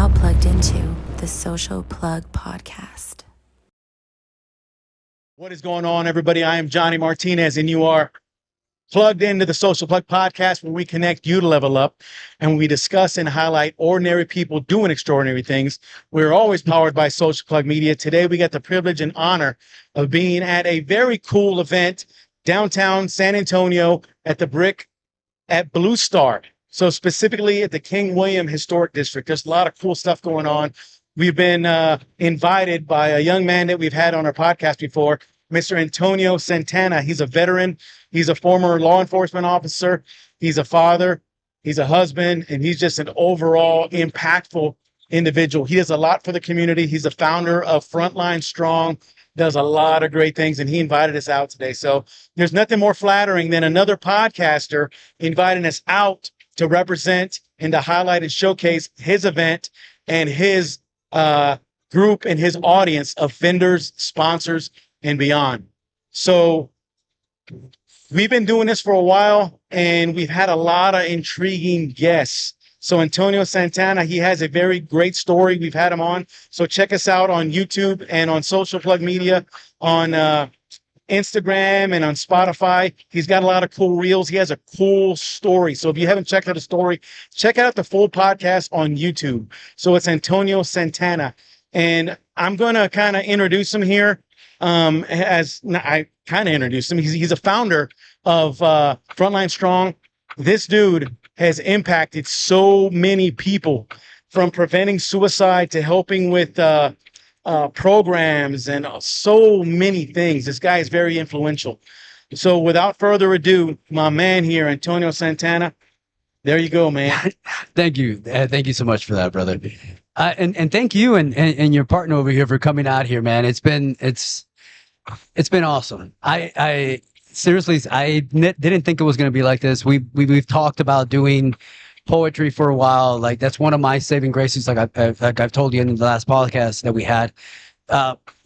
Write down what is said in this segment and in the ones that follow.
now plugged into the Social Plug Podcast. What is going on, everybody? I am Johnny Martinez, and you are plugged into the Social Plug Podcast, where we connect you to level up, and we discuss and highlight ordinary people doing extraordinary things. We're always powered by Social Plug Media. Today, we got the privilege and honor of being at a very cool event downtown San Antonio at the Brick at Bluestar. So specifically at the King William Historic District. There's a lot of cool stuff going on. We've been invited by a young man that we've had on our podcast before, Mr. Antonio Santana. He's a veteran. He's a former law enforcement officer. He's a father. He's a husband. And he's just an overall impactful individual. He does a lot for the community. He's the founder of Frontline Strong, does a lot of great things, and he invited us out today. So there's nothing more flattering than another podcaster inviting us out to represent and to highlight and showcase his event and his group and his audience of vendors, sponsors, and beyond. So we've been doing this for a while, and we've had a lot of intriguing guests. So Antonio Santana, he has a very great story. We've had him on. So check us out on YouTube and on Social Plug Media, on Instagram and on Spotify. He's got a lot of cool reels. He has a cool story. So if you haven't checked out the story, check out the full podcast on YouTube. So it's Antonio Santana. And I'm going to kind of introduce him here. I kind of introduced him. He's a founder of Frontline Strong. This dude has impacted so many people, from preventing suicide to helping with programs and so many things. This guy is very influential. So without further ado, my man here, Antonio Santana, there you go, man. Thank you. Thank you so much for that, brother. And thank you and your partner over here for coming out here, man. It's been awesome. I seriously, didn't think it was going to be like this. We've talked about doing poetry for a while. Like, that's one of my saving graces. Like I've told you in the last podcast that we had,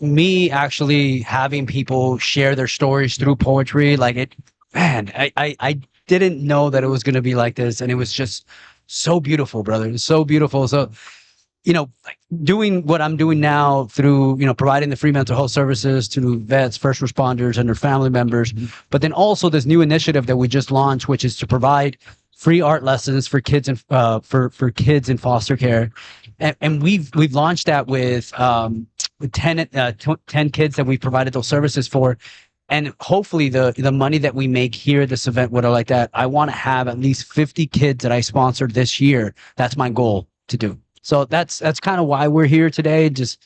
me actually having people share their stories through poetry. Like, I didn't know that it was going to be like this. And it was just so beautiful, brother. It was so beautiful. So, like doing what I'm doing now through, providing the free mental health services to vets, first responders, and their family members. But then also this new initiative that we just launched, which is to provide free art lessons for kids and for kids in foster care. And we've launched that with 10 kids that we provided those services for. And hopefully the money that we make here at this event, whatever like that, I want to have at least 50 kids that I sponsored this year. That's my goal to do. So that's kind of why we're here today. Just,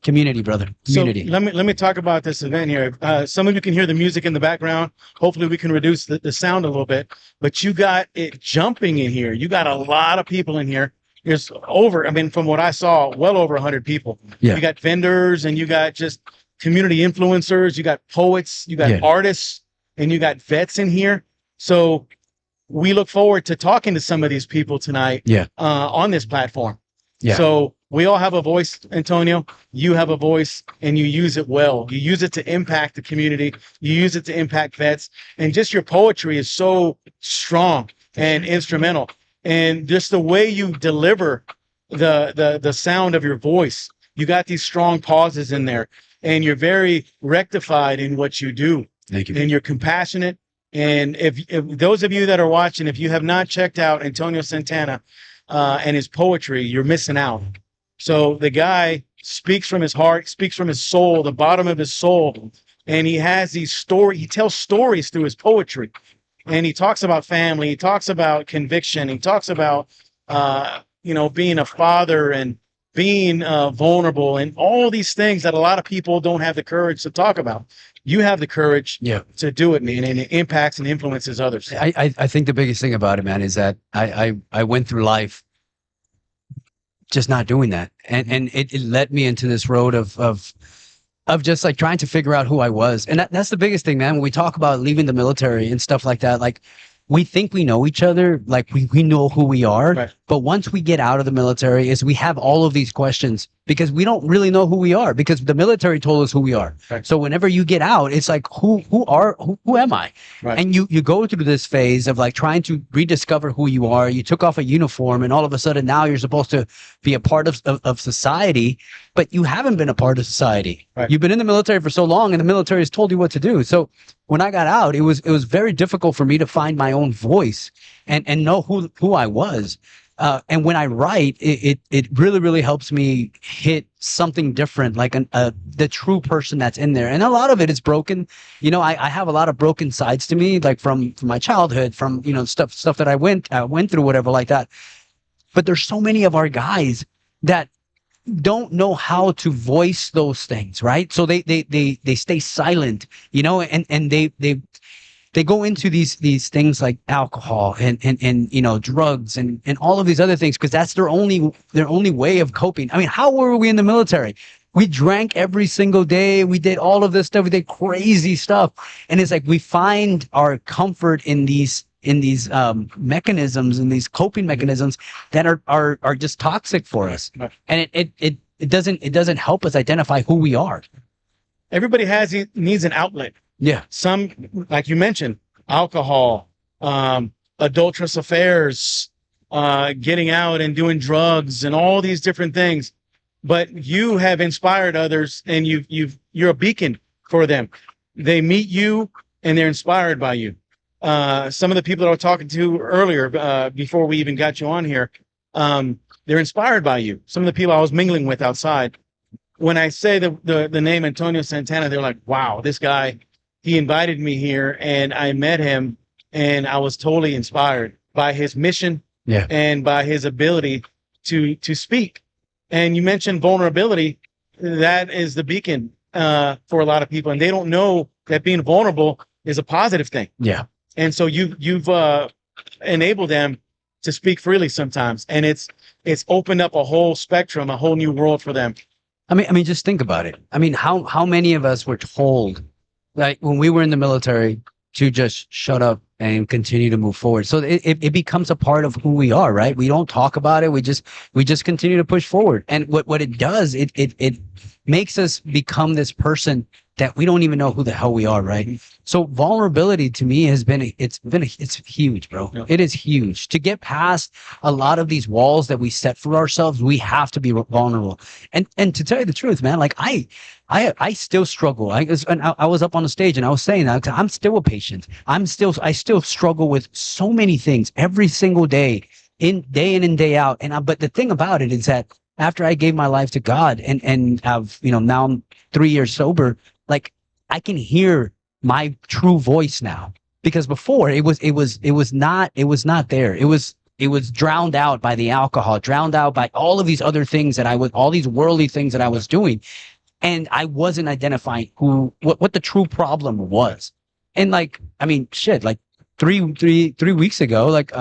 community, brother. Community. So let me talk about this event here. Some of you can hear the music in the background. Hopefully we can reduce the sound a little bit. But you got it jumping in here. You got a lot of people in here. There's from what I saw, well over 100 people. Yeah. You got vendors, and you got just community influencers. You got poets. You got artists, and you got vets in here. So we look forward to talking to some of these people tonight on this platform. Yeah. So we all have a voice, Antonio. You have a voice, and you use it well. You use it to impact the community. You use it to impact vets. And just your poetry is so strong and instrumental. And just the way you deliver the sound of your voice, you got these strong pauses in there. And you're very rectified in what you do. Thank you. And you're compassionate. And if those of you that are watching, if you have not checked out Antonio Santana and his poetry, you're missing out. So the guy speaks from his heart, speaks from his soul, the bottom of his soul. And he has these stories. He tells stories through his poetry. And he talks about family. He talks about conviction. He talks about, being a father and being vulnerable and all these things that a lot of people don't have the courage to talk about. You have the courage to do it, man, and it impacts and influences others. I think the biggest thing about it, man, is that I went through life just not doing that. And it led me into this road of just like trying to figure out who I was. And that's the biggest thing, man. When we talk about leaving the military and stuff like that, like we think we know each other, like we know who we are. Right. But once we get out of the military, is we have all of these questions because we don't really know who we are because the military told us who we are. Right. So whenever you get out, it's like, who am I? Right. And you go through this phase of like trying to rediscover who you are. You took off a uniform and all of a sudden now you're supposed to be a part of society, but you haven't been a part of society. Right. You've been in the military for so long and the military has told you what to do. So when I got out, it was very difficult for me to find my own voice and know who I was. And when I write, it really, really helps me hit something different, like the true person that's in there. And a lot of it is broken. You know, I have a lot of broken sides to me, like from my childhood, from, you know, stuff that I went through, whatever like that. But there's so many of our guys that don't know how to voice those things, right? So they stay silent, you know, and they go into these things like alcohol and you know, drugs and all of these other things because that's their only way of coping. I mean, how were we in the military? We drank every single day. We did all of this stuff. We did crazy stuff, and it's like we find our comfort in these mechanisms and these coping mechanisms that are just toxic for us, and it doesn't help us identify who we are. Everybody needs an outlet. Yeah. Some, like you mentioned, alcohol, adulterous affairs, getting out and doing drugs and all these different things. But you have inspired others and you're a beacon for them. They meet you and they're inspired by you. Some of the people that I was talking to earlier, before we even got you on here, they're inspired by you. Some of the people I was mingling with outside, when I say the name Antonio Santana, they're like, wow, this guy, he invited me here and I met him and I was totally inspired by his mission and by his ability to speak. And you mentioned vulnerability. That is the beacon for a lot of people. And they don't know that being vulnerable is a positive thing. Yeah. And so you've enabled them to speak freely sometimes. And it's opened up a whole spectrum, a whole new world for them. I mean, just think about it. I mean, how many of us were told, like when we were in the military, to just shut up and continue to move forward? So it becomes a part of who we are, right? We don't talk about it. We just continue to push forward. And what it does, it makes us become this person that we don't even know who the hell we are, right? So vulnerability to me it's huge, bro. Yeah. It is huge. To get past a lot of these walls that we set for ourselves, we have to be vulnerable. And to tell you the truth, man, like I still struggle. I was up on the stage and I was saying that I'm still a patient. I still struggle with so many things every single day in and day out. But the thing about it is that after I gave my life to God and I've, you know, now I'm 3 years sober, like I can hear my true voice now, because before it was not there. It was drowned out by the alcohol, drowned out by all of these other things all these worldly things that I was doing. And I wasn't identifying what the true problem was. And like, I mean, shit, like three weeks ago, like,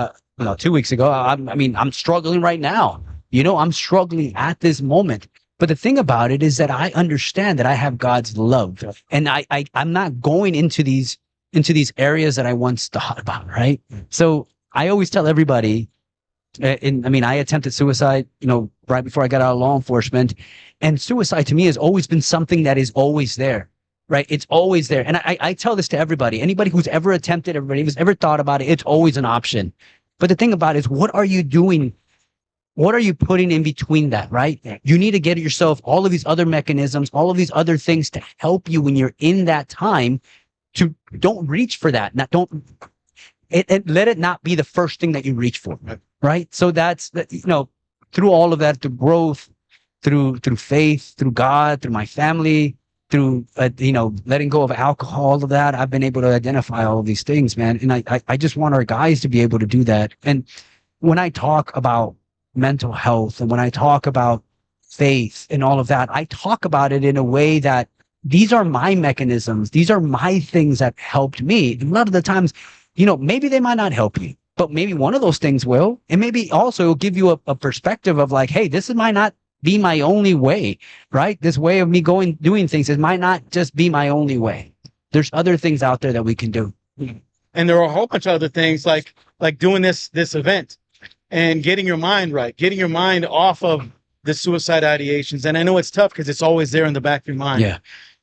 2 weeks ago, I'm struggling right now. You know, I'm struggling at this moment. But the thing about it is that I understand that I have God's love, and I'm not going into these areas that I once thought about, right? So I always tell everybody, I attempted suicide, you know, right before I got out of law enforcement, and suicide to me has always been something that is always there, right? It's always there. And I tell this to everybody, anybody who's ever attempted, everybody who's ever thought about it, it's always an option. But the thing about it is, what are you doing? What are you putting in between that, right? You need to get yourself all of these other mechanisms, all of these other things to help you when you're in that time. Don't reach for that. Let it not be the first thing that you reach for, right? So that's, you know, through all of that, through growth, through faith, through God, through my family, through, letting go of alcohol, all of that, I've been able to identify all of these things, man. And I just want our guys to be able to do that. And when I talk about mental health and when I talk about faith and all of that, I talk about it in a way that these are my mechanisms. These are my things that helped me. A lot of the times, you know, maybe they might not help you, but maybe one of those things will. And maybe also it'll give you a perspective of like, hey, this might not be my only way, right? This way of me doing things, it might not just be my only way. There's other things out there that we can do. And there are a whole bunch of other things like doing this event and getting your mind right, getting your mind off of the suicide ideations. And I know it's tough because it's always there in the back of your mind. Yeah.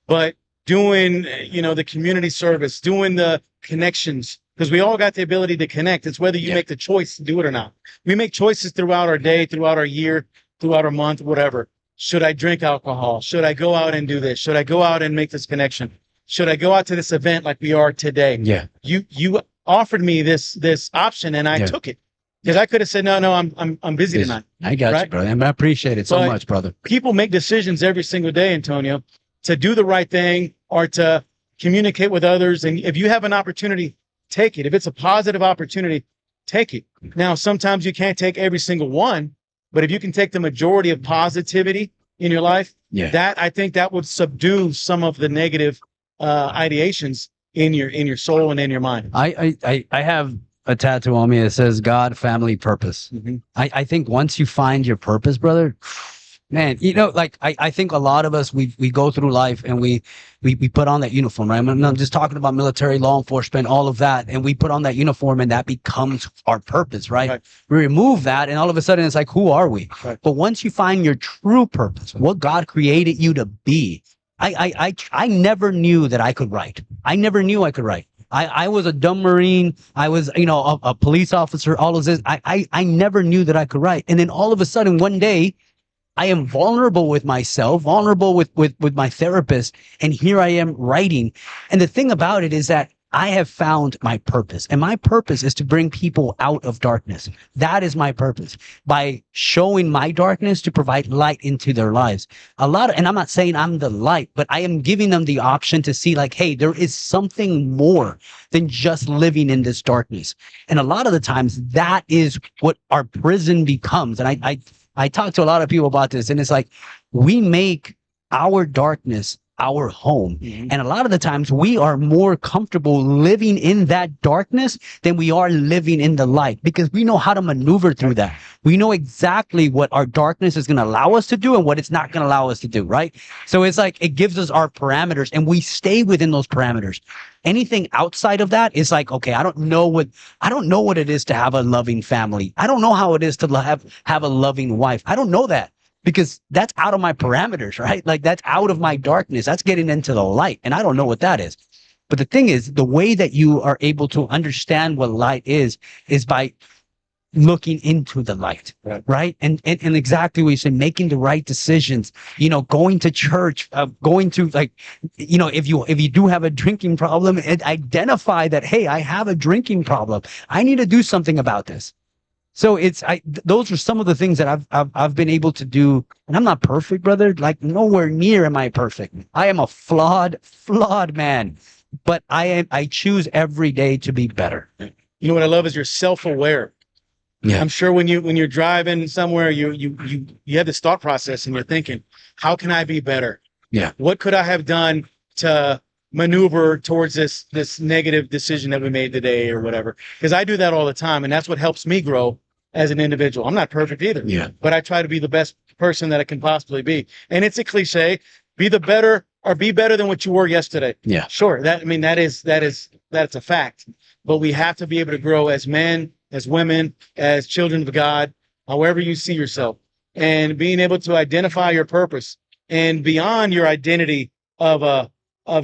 But doing, the community service, doing the connections, because we all got the ability to connect. It's whether you make the choice to do it or not. We make choices throughout our day, throughout our year, throughout our month, whatever. Should I drink alcohol? Should I go out and do this? Should I go out and make this connection? Should I go out to this event like we are today? Yeah. You offered me this option and I took it. Because I could have said, no, I'm busy tonight. I got you, brother. And I appreciate it so much, brother. People make decisions every single day, Antonio, to do the right thing or to communicate with others. And if you have an opportunity, take it. If it's a positive opportunity, take it. Now, sometimes you can't take every single one, but if you can take the majority of positivity in your life, I think that would subdue some of the negative ideations in your soul and in your mind. I have a tattoo on me that says God, family, purpose. Mm-hmm. I think once you find your purpose, brother, man, I think a lot of us, we go through life and we put on that uniform, right? I'm just talking about military, law enforcement, all of that. And we put on that uniform and that becomes our purpose, right? We remove that and all of a sudden it's like, who are we? Right. But once you find your true purpose, what God created you to be, I never knew that I could write. I never knew I could write. I was a dumb Marine. I was, a police officer, all of this. I never knew that I could write. And then all of a sudden one day I am vulnerable with myself, vulnerable with my therapist. And here I am writing. And the thing about it is that I have found my purpose, and my purpose is to bring people out of darkness. That is my purpose, by showing my darkness to provide light into their lives. And I'm not saying I'm the light, but I am giving them the option to see like, hey, there is something more than just living in this darkness. And a lot of the times that is what our prison becomes. And I talk to a lot of people about this, and it's like, we make our darkness our home. Mm-hmm. And a lot of the times we are more comfortable living in that darkness than we are living in the light, because we know how to maneuver through that. We know exactly what our darkness is going to allow us to do and what it's not going to allow us to do, right? So it's like, it gives us our parameters and we stay within those parameters. Anything outside of that is like, okay, I don't know what it is to have a loving family. I don't know how it is to have a loving wife. I don't know that. Because that's out of my parameters, right? Like, that's out of my darkness. That's getting into the light. And I don't know what that is. But the thing is, the way that you are able to understand what light is by looking into the light, right? And exactly what you said, making the right decisions, going to church, going to if you do have a drinking problem, identify that, hey, I have a drinking problem. I need to do something about this. So those are some of the things that I've been able to do. And I'm not perfect, brother. Like, nowhere near am I perfect. I am a flawed man, but I choose every day to be better. You know what I love is you're self-aware. Yeah. I'm sure when you're driving somewhere, you have this thought process and you're thinking, how can I be better? Yeah. What could I have done to maneuver towards this negative decision that we made today or whatever? Because I do that all the time, and that's what helps me grow as an individual. I'm not perfect either. Yeah. But I try to be the best person that I can possibly be. And it's a cliche, be better than what you were yesterday. Yeah. Sure. That's a fact. But we have to be able to grow as men, as women, as children of God, however you see yourself, and being able to identify your purpose and beyond your identity of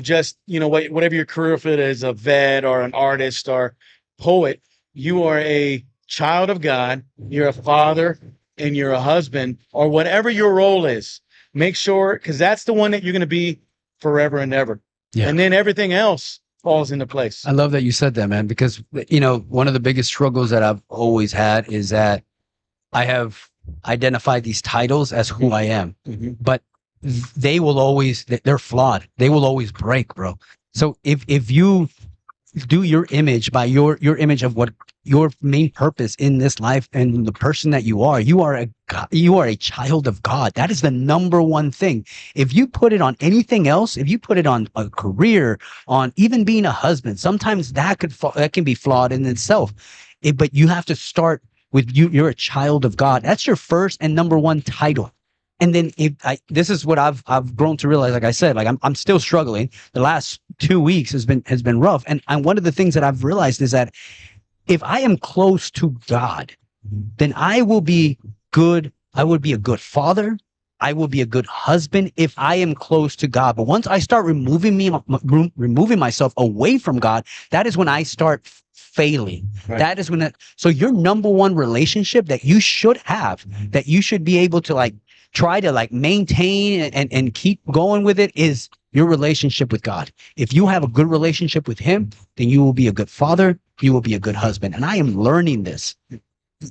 just, whatever your career field is, a vet or an artist or poet. You are a child of God, you're a father, and you're a husband, or whatever your role is. Make sure, because that's the one that you're going to be forever and ever. Yeah. And then everything else falls into place. I love that you said that, man, because, one of the biggest struggles that I've always had is that I have identified these titles as who I am, but they're flawed. They will always break, bro. So if you do your image by your image of what your main purpose in this life and the person that you are a child of God. That is the number one thing. If you put it on anything else, if you put it on a career, on even being a husband, sometimes that can be flawed in itself. But you have to start with you're a child of God. That's your first and number one title. And then this is what I've grown to realize. Like I said, like I'm still struggling. The last 2 weeks has been rough. And one of the things that I've realized is that if I am close to God, then I will be good. I would be a good father. I will be a good husband if I am close to God. But once I start removing myself away from God, that is when I start failing. Right. That is when so your number one relationship that you should have, that you should be able to like try to like maintain and keep going with it, is your relationship with God. If you have a good relationship with him, then you will be a good father, you will be a good husband. And I am learning this.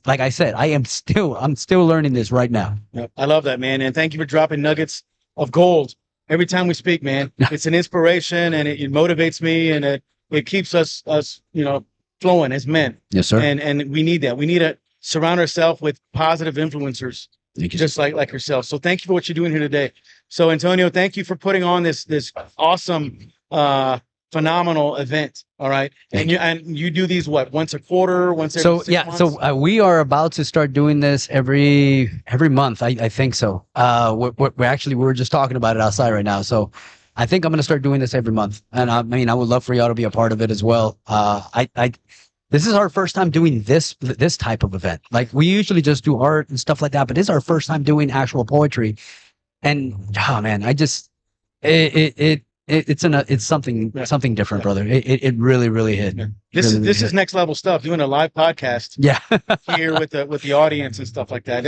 Like I said, I'm still learning this right now. Yep. I love that, man. And thank you for dropping nuggets of gold every time we speak, man. It's an inspiration, and it motivates me, and it keeps us, flowing as men. Yes, sir. And we need that. We need to surround ourselves with positive influencers, just like yourself. So thank you for what you're doing here today. So Antonio, thank you for putting on this awesome, phenomenal event. All right. And you do these once a quarter, once every 6 months? So we are about to start doing this every month. I think so. We were just talking about it outside right now. So I think I'm going to start doing this every month. And I would love for y'all to be a part of it as well. This is our first time doing this type of event. Like, we usually just do art and stuff like that, but this is our first time doing actual poetry. And oh man, it's something different, brother. It really hit. Yeah. This is next level stuff. Doing a live podcast, here with the audience and stuff like that.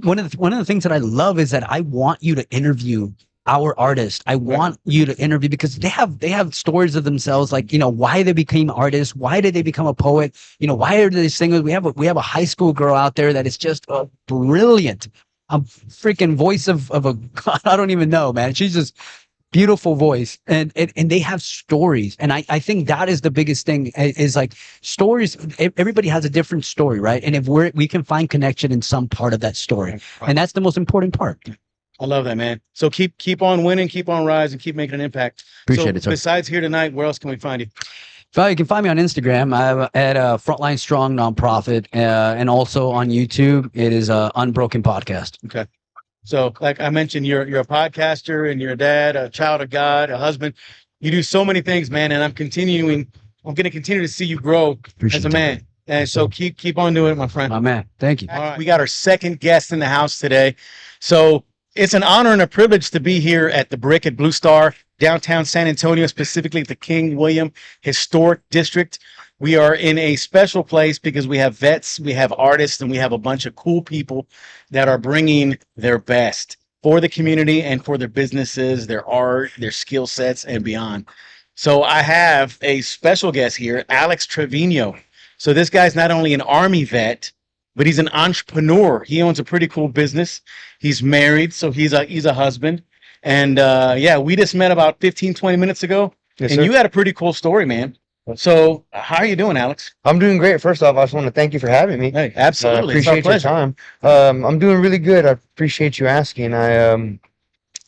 One of the things that I love is that I want you to interview our artists. I want you to interview, because they have stories of themselves, like, why they became artists, why did they become a poet, why are they singers. We have a high school girl out there that is just a brilliant, freaking voice of a God, I don't even know, man. She's just beautiful voice, and they have stories, and I think that is the biggest thing, is like stories. Everybody has a different story, right? And if we can find connection in some part of that story, and that's the most important part. I love that, man. So keep on winning, keep on rising, keep making an impact. Appreciate it, sir. Besides here tonight, where else can we find you? Well, you can find me on Instagram. I'm at Frontline Strong Nonprofit, and also on YouTube. It is Unbroken Podcast. Okay. So, like I mentioned, you're a podcaster, and you're a dad, a child of God, a husband. You do so many things, man. And I'm going to continue to see you grow as a man. And so keep on doing it, my friend. My man. Thank you. All right. We got our second guest in the house today. So it's an honor and a privilege to be here at the Brick at Bluestar, downtown San Antonio, specifically at the King William Historic District. We are in a special place because we have vets, we have artists, and we have a bunch of cool people that are bringing their best for the community and for their businesses, their art, their skill sets, and beyond. So I have a special guest here, Alex Trevino. So this guy's not only an Army vet, but he's an entrepreneur. He owns a pretty cool business. He's married, so he's a husband. And we just met about 15, 20 minutes ago. Yes, and sir. you had a pretty cool story, man. So how are you doing, Alex? I'm doing great. First off, I just want to thank you for having me. Hey, absolutely. It's our Appreciate your pleasure. time. I'm doing really good. I appreciate you asking.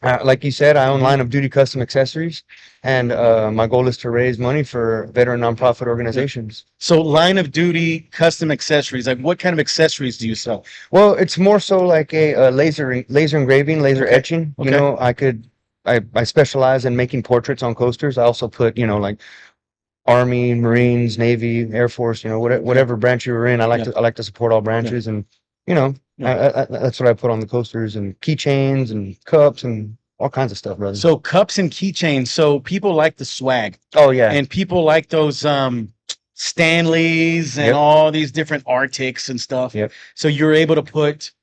Like you said, I own Line of Duty Custom Accessories, and my goal is to raise money for veteran nonprofit organizations. So Line of Duty Custom Accessories, like what kind of accessories do you sell? Well, it's more so like a laser engraving, laser etching. Okay. I specialize in making portraits on coasters. I also put, like Army, Marines, Navy, Air Force, whatever branch you were in. I like to support all branches, and that's what I put on the coasters, and keychains and cups and all kinds of stuff, brother. So cups and keychains. So people like the swag. Oh yeah. And people like those Stanleys and Yep. all these different Arctics and stuff. Yep. So you're able to put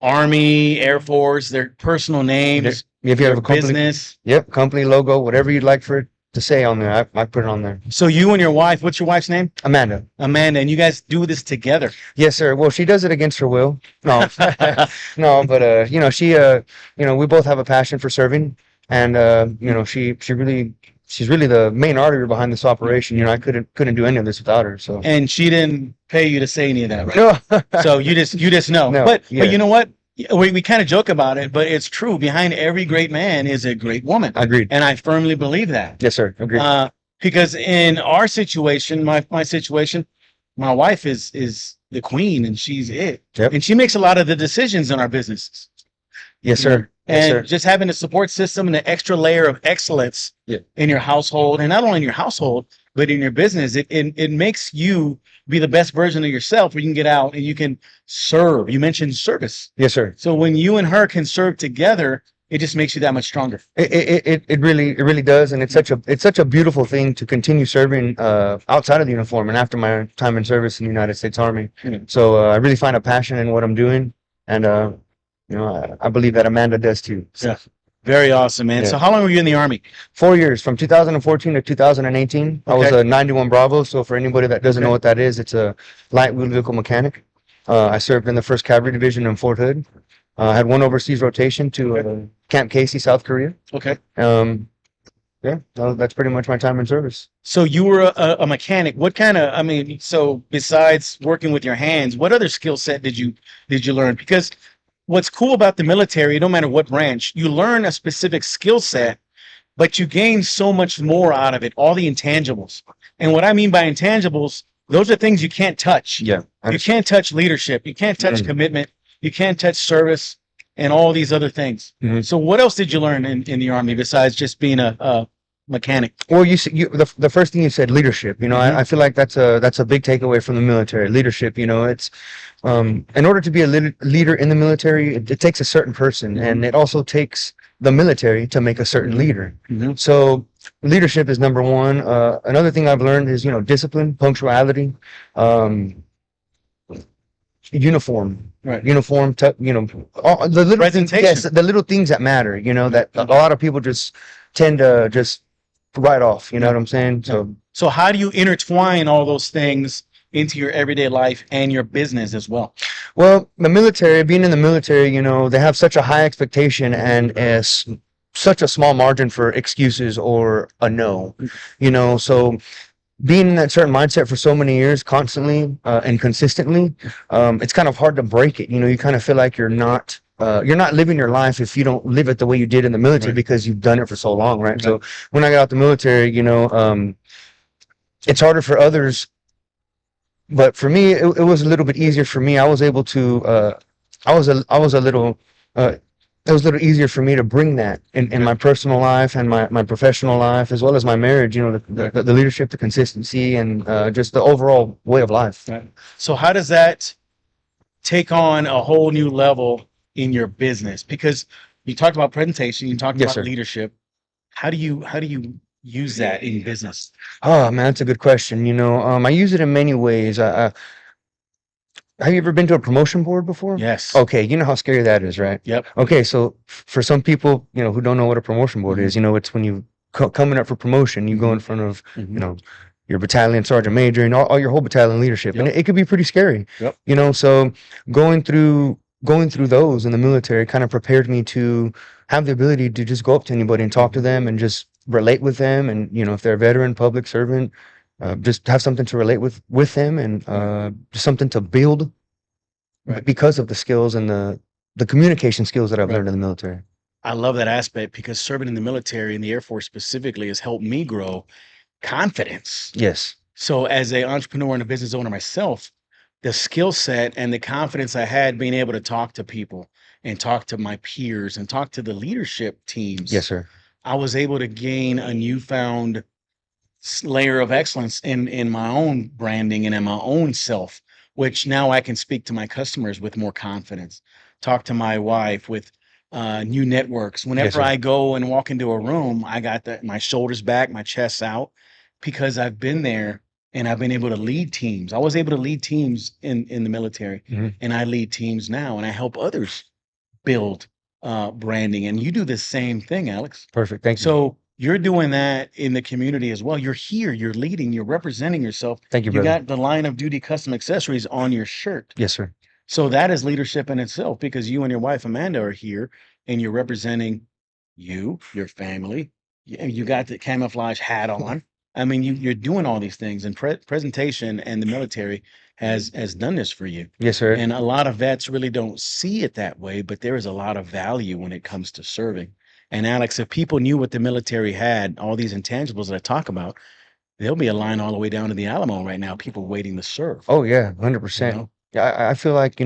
Army, Air Force, their personal names, If you have a company, business. company logo, whatever you'd like for it to say on there, I put it on there. So you and your wife, what's your wife's name? Amanda. Amanda, and you guys do this together. Yes, sir. Well, she does it against her will. No, no, but we both have a passion for serving, and she's really the main artery behind this operation. I couldn't do any of this without her. So. And she didn't pay you to say any of that, right? No. So you just know. No, but yeah. you know what? We kind of joke about it, but it's true. Behind every great man is a great woman. Agreed. And I firmly believe that. Yes, sir. Agreed. Because in our situation, my situation, my wife is the queen, and she's it. Yep. And she makes a lot of the decisions in our businesses. Yes, sir. Yes, And sir. just having a support system and an extra layer of excellence Yeah. in your household, and not only in your household, but in your business, it makes you be the best version of yourself where you can get out and you can serve. You mentioned service. Yes, sir. So when you and her can serve together, it just makes you that much stronger. It really does, and it's such a beautiful thing to continue serving outside of the uniform and after my time in service in the United States Army. So I really find a passion in what I'm doing, and I believe that Amanda does too. So, Yeah. Very awesome, man. Yeah. So how long were you in the Army? 4 years, from 2014 to 2018. I was Okay. a 91 Bravo. So for anybody that doesn't know what that is, it's a light wheel vehicle mechanic. I served in the 1st Cavalry Division in Fort Hood. I had one overseas rotation to Camp Casey, South Korea. Okay. Yeah, that's pretty much my time in service. So you were a mechanic. What kind of, I mean, so besides working with your hands, what other skill set did you learn? Because what's cool about the military, no matter what branch, you learn a specific skill set, but you gain so much more out of it, all the intangibles. And what I mean by intangibles, those are things you can't touch. Yeah. You can't touch leadership. You can't touch commitment. You can't touch service and all these other things. Mhm. So what else did you learn in the Army besides just being a mechanic? Well, the first thing you said, leadership. I feel like that's a big takeaway from the military. Leadership. It's in order to be a leader in the military, it takes a certain person, and it also takes the military to make a certain leader. So leadership is number one. Another thing I've learned is discipline, punctuality, uniform. Right. Uniform, all the little Presentation. Yes, the little things that matter. That a lot of people just tend to just write off. You know what I'm saying? So how do you intertwine all those things into your everyday life and your business as well? Well, being in the military, they have such a high expectation and such a small margin for excuses or a no. So being in that certain mindset for so many years, constantly and consistently, it's kind of hard to break it. You kind of feel like you're not living your life if you don't live it the way you did in the military, because you've done it for so long, right? So when I got out the military, it's harder for others, but for me, it was a little bit easier for me. I was able to, it was a little easier for me to bring that in my personal life and my professional life, as well as my marriage, the leadership, the consistency, and just the overall way of life. Right. So how does that take on a whole new level in your business? Because you talked about presentation, you talked about leadership. How do you use that in business? Oh man, that's a good question. I use it in many ways. Have you ever been to a promotion board before? Yes. Okay, you know how scary that is, right? Yep. Okay, so for some people, who don't know what a promotion board is, it's when you coming up for promotion, you go in front of, your battalion sergeant major and all your whole battalion leadership, and it could be pretty scary. Yep. So going through those in the military kind of prepared me to have the ability to just go up to anybody and talk to them and just relate with them, and if they're a veteran, public servant, just have something to relate with them, and just something to build because of the skills and the communication skills that I've learned in the military. I love that aspect, because serving in the military and the Air Force specifically has helped me grow confidence. Yes. So as an entrepreneur and a business owner myself, the skill set and the confidence I had being able to talk to people and talk to my peers and talk to the leadership teams. Yes, sir. I was able to gain a newfound layer of excellence in my own branding and in my own self, which now I can speak to my customers with more confidence, talk to my wife with new networks. Whenever I go and walk into a room, I got my shoulders back, my chest out, because I've been there and I've been able to lead teams. I was able to lead teams in the military, and I lead teams now, and I help others build branding. And you do the same thing, Alex. Perfect. Thank you. So you're doing that in the community as well. You're here, you're leading, you're representing yourself. Thank you, You brother. got the line of duty custom accessories on your shirt. Yes, sir. So that is leadership in itself, because you and your wife, Amanda, are here and you're representing you, your family. You got the camouflage hat on. I mean, you're doing all these things, and presentation and the military has done this for you. Yes, sir. And a lot of vets really don't see it that way, but there is a lot of value when it comes to serving. And Alex, if people knew what the military had, all these intangibles that I talk about, there'll be a line all the way down to the Alamo right now, people waiting to serve. Oh yeah, 100%. Yeah, I feel like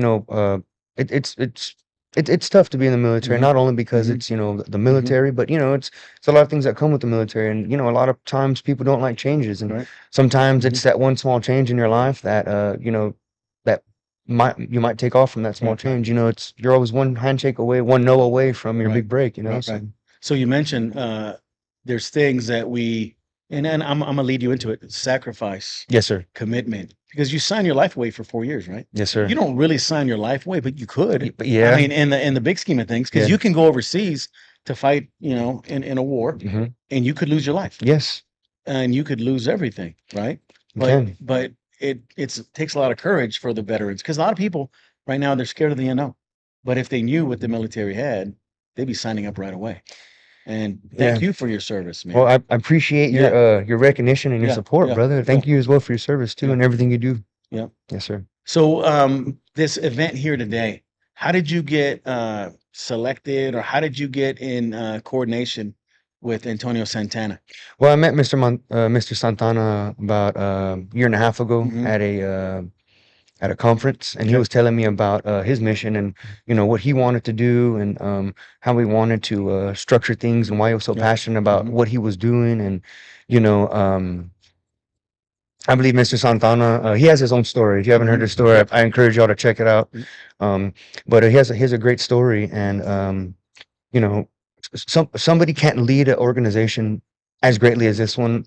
it's it's tough to be in the military, Mhm. not only because Mhm. it's, the military, but, it's a lot of things that come with the military. And, a lot of times people don't like changes. And Right. sometimes it's that one small change in your life that, that you might take off from that small Right. change. You're always one handshake away, one no away from your Right. big break, Right, so. right. So you mentioned there's things that and I'm gonna lead you into it. Sacrifice, Yes, sir. commitment, because you sign your life away for 4 years, right? Yes, sir. You don't really sign your life away, but you could. But yeah. I mean, in the big scheme of things, because Yeah. you can go overseas to fight, in a war, Mhm. and you could lose your life, Yes. and you could lose everything, right? You But can. but it takes a lot of courage for the veterans, because a lot of people right now they're scared of the unknown. But if they knew what the military had, they'd be signing up right away. And thank Yeah. you for your service, man. Well, I appreciate your recognition and your Yeah, support, yeah, brother. Thank you as well for your service too Yeah. and everything you do. Yeah. Yes, sir. So this event here today, how did you get selected, or how did you get in coordination with Antonio Santana? Well, I met Mr. Santana about a year and a half ago Mhm. at a conference, and he Okay. was telling me about his mission and what he wanted to do and how he wanted to structure things and why he was so Yeah. passionate about Mhm. what he was doing. And I believe Mr. Santana, he has his own story. If you haven't heard Mhm. his story, Yep. I encourage y'all to check it out. Mhm. But he has a great story, and you know, somebody can't lead an organization as greatly as this one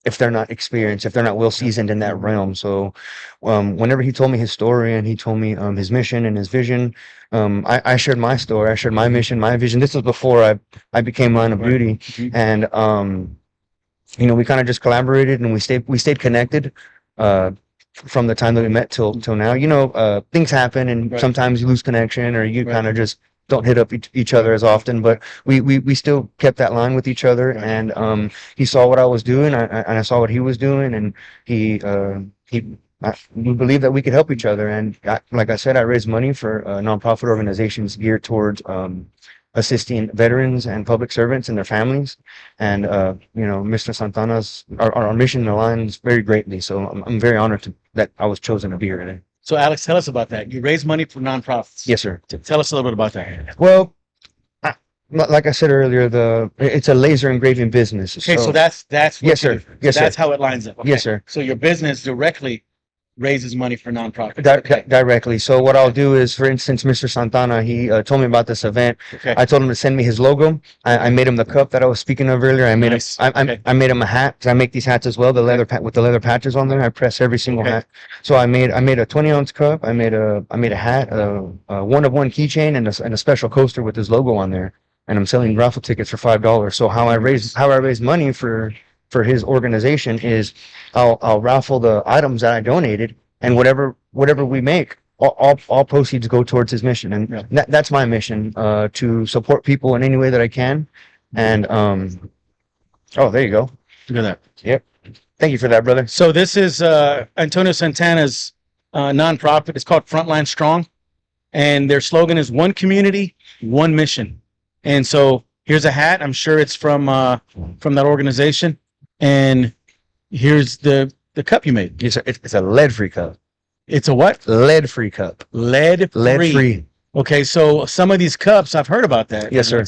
if they're not experienced, if they're not well seasoned in that realm. So, whenever he told me his story and he told me his mission and his vision, I shared my story. I shared my mission, my vision. This was before I became line of Right. duty, Mhm. and we kind of just collaborated and we stayed connected. From the time that we met till now, things happen and Right. sometimes you lose connection or you Right. kind of just don't hit up each other as often, but we still kept that line with each other. Right. And he saw what I was doing, and I saw what he was doing, and we believed that we could help each other. And like I said, I raised money for nonprofit organizations geared towards assisting veterans and public servants and their families. And Mr. Santana's our mission aligns very greatly. So I'm very honored that I was chosen to be here today. So Alex, tell us about that. You raise money for nonprofits. Yes, sir. Tell us a little bit about that. Well, like I said earlier, it's a laser engraving business. Okay, so that's what yes, you sir. do. Yes, That's sir. how it lines up. Okay. Yes, sir. So your business directly raises money for nonprofits. Okay. Directly. So what I'll do is, for instance, Mr. Santana, he told me about this event. Okay. I told him to send me his logo. I made him the cup that I was speaking of earlier. I made Nice. him. Okay. I made him a hat, because I make these hats as well. The leather with the leather patches on there. I press every single Okay. hat. So I made a 20-ounce cup. I made a hat, a one-of-one keychain, and a special coaster with his logo on there. And I'm selling raffle tickets for $5. So how I raise money for his organization is I'll raffle the items that I donated, and whatever we make, all proceeds go towards his mission. And Yeah. that's my mission, to support people in any way that I can. And oh, there you go. Look at that. Yep. Thank you for that, brother. So this is Antonio Santana's nonprofit. It's called Frontline Strong, and their slogan is "One Community, One Mission." And so here's a hat. I'm sure it's from that organization. And here's the cup you made. It's a lead-free cup. It's a what? Lead-free cup. Lead-free. Okay, so some of these cups, I've heard about that. Yes, sir.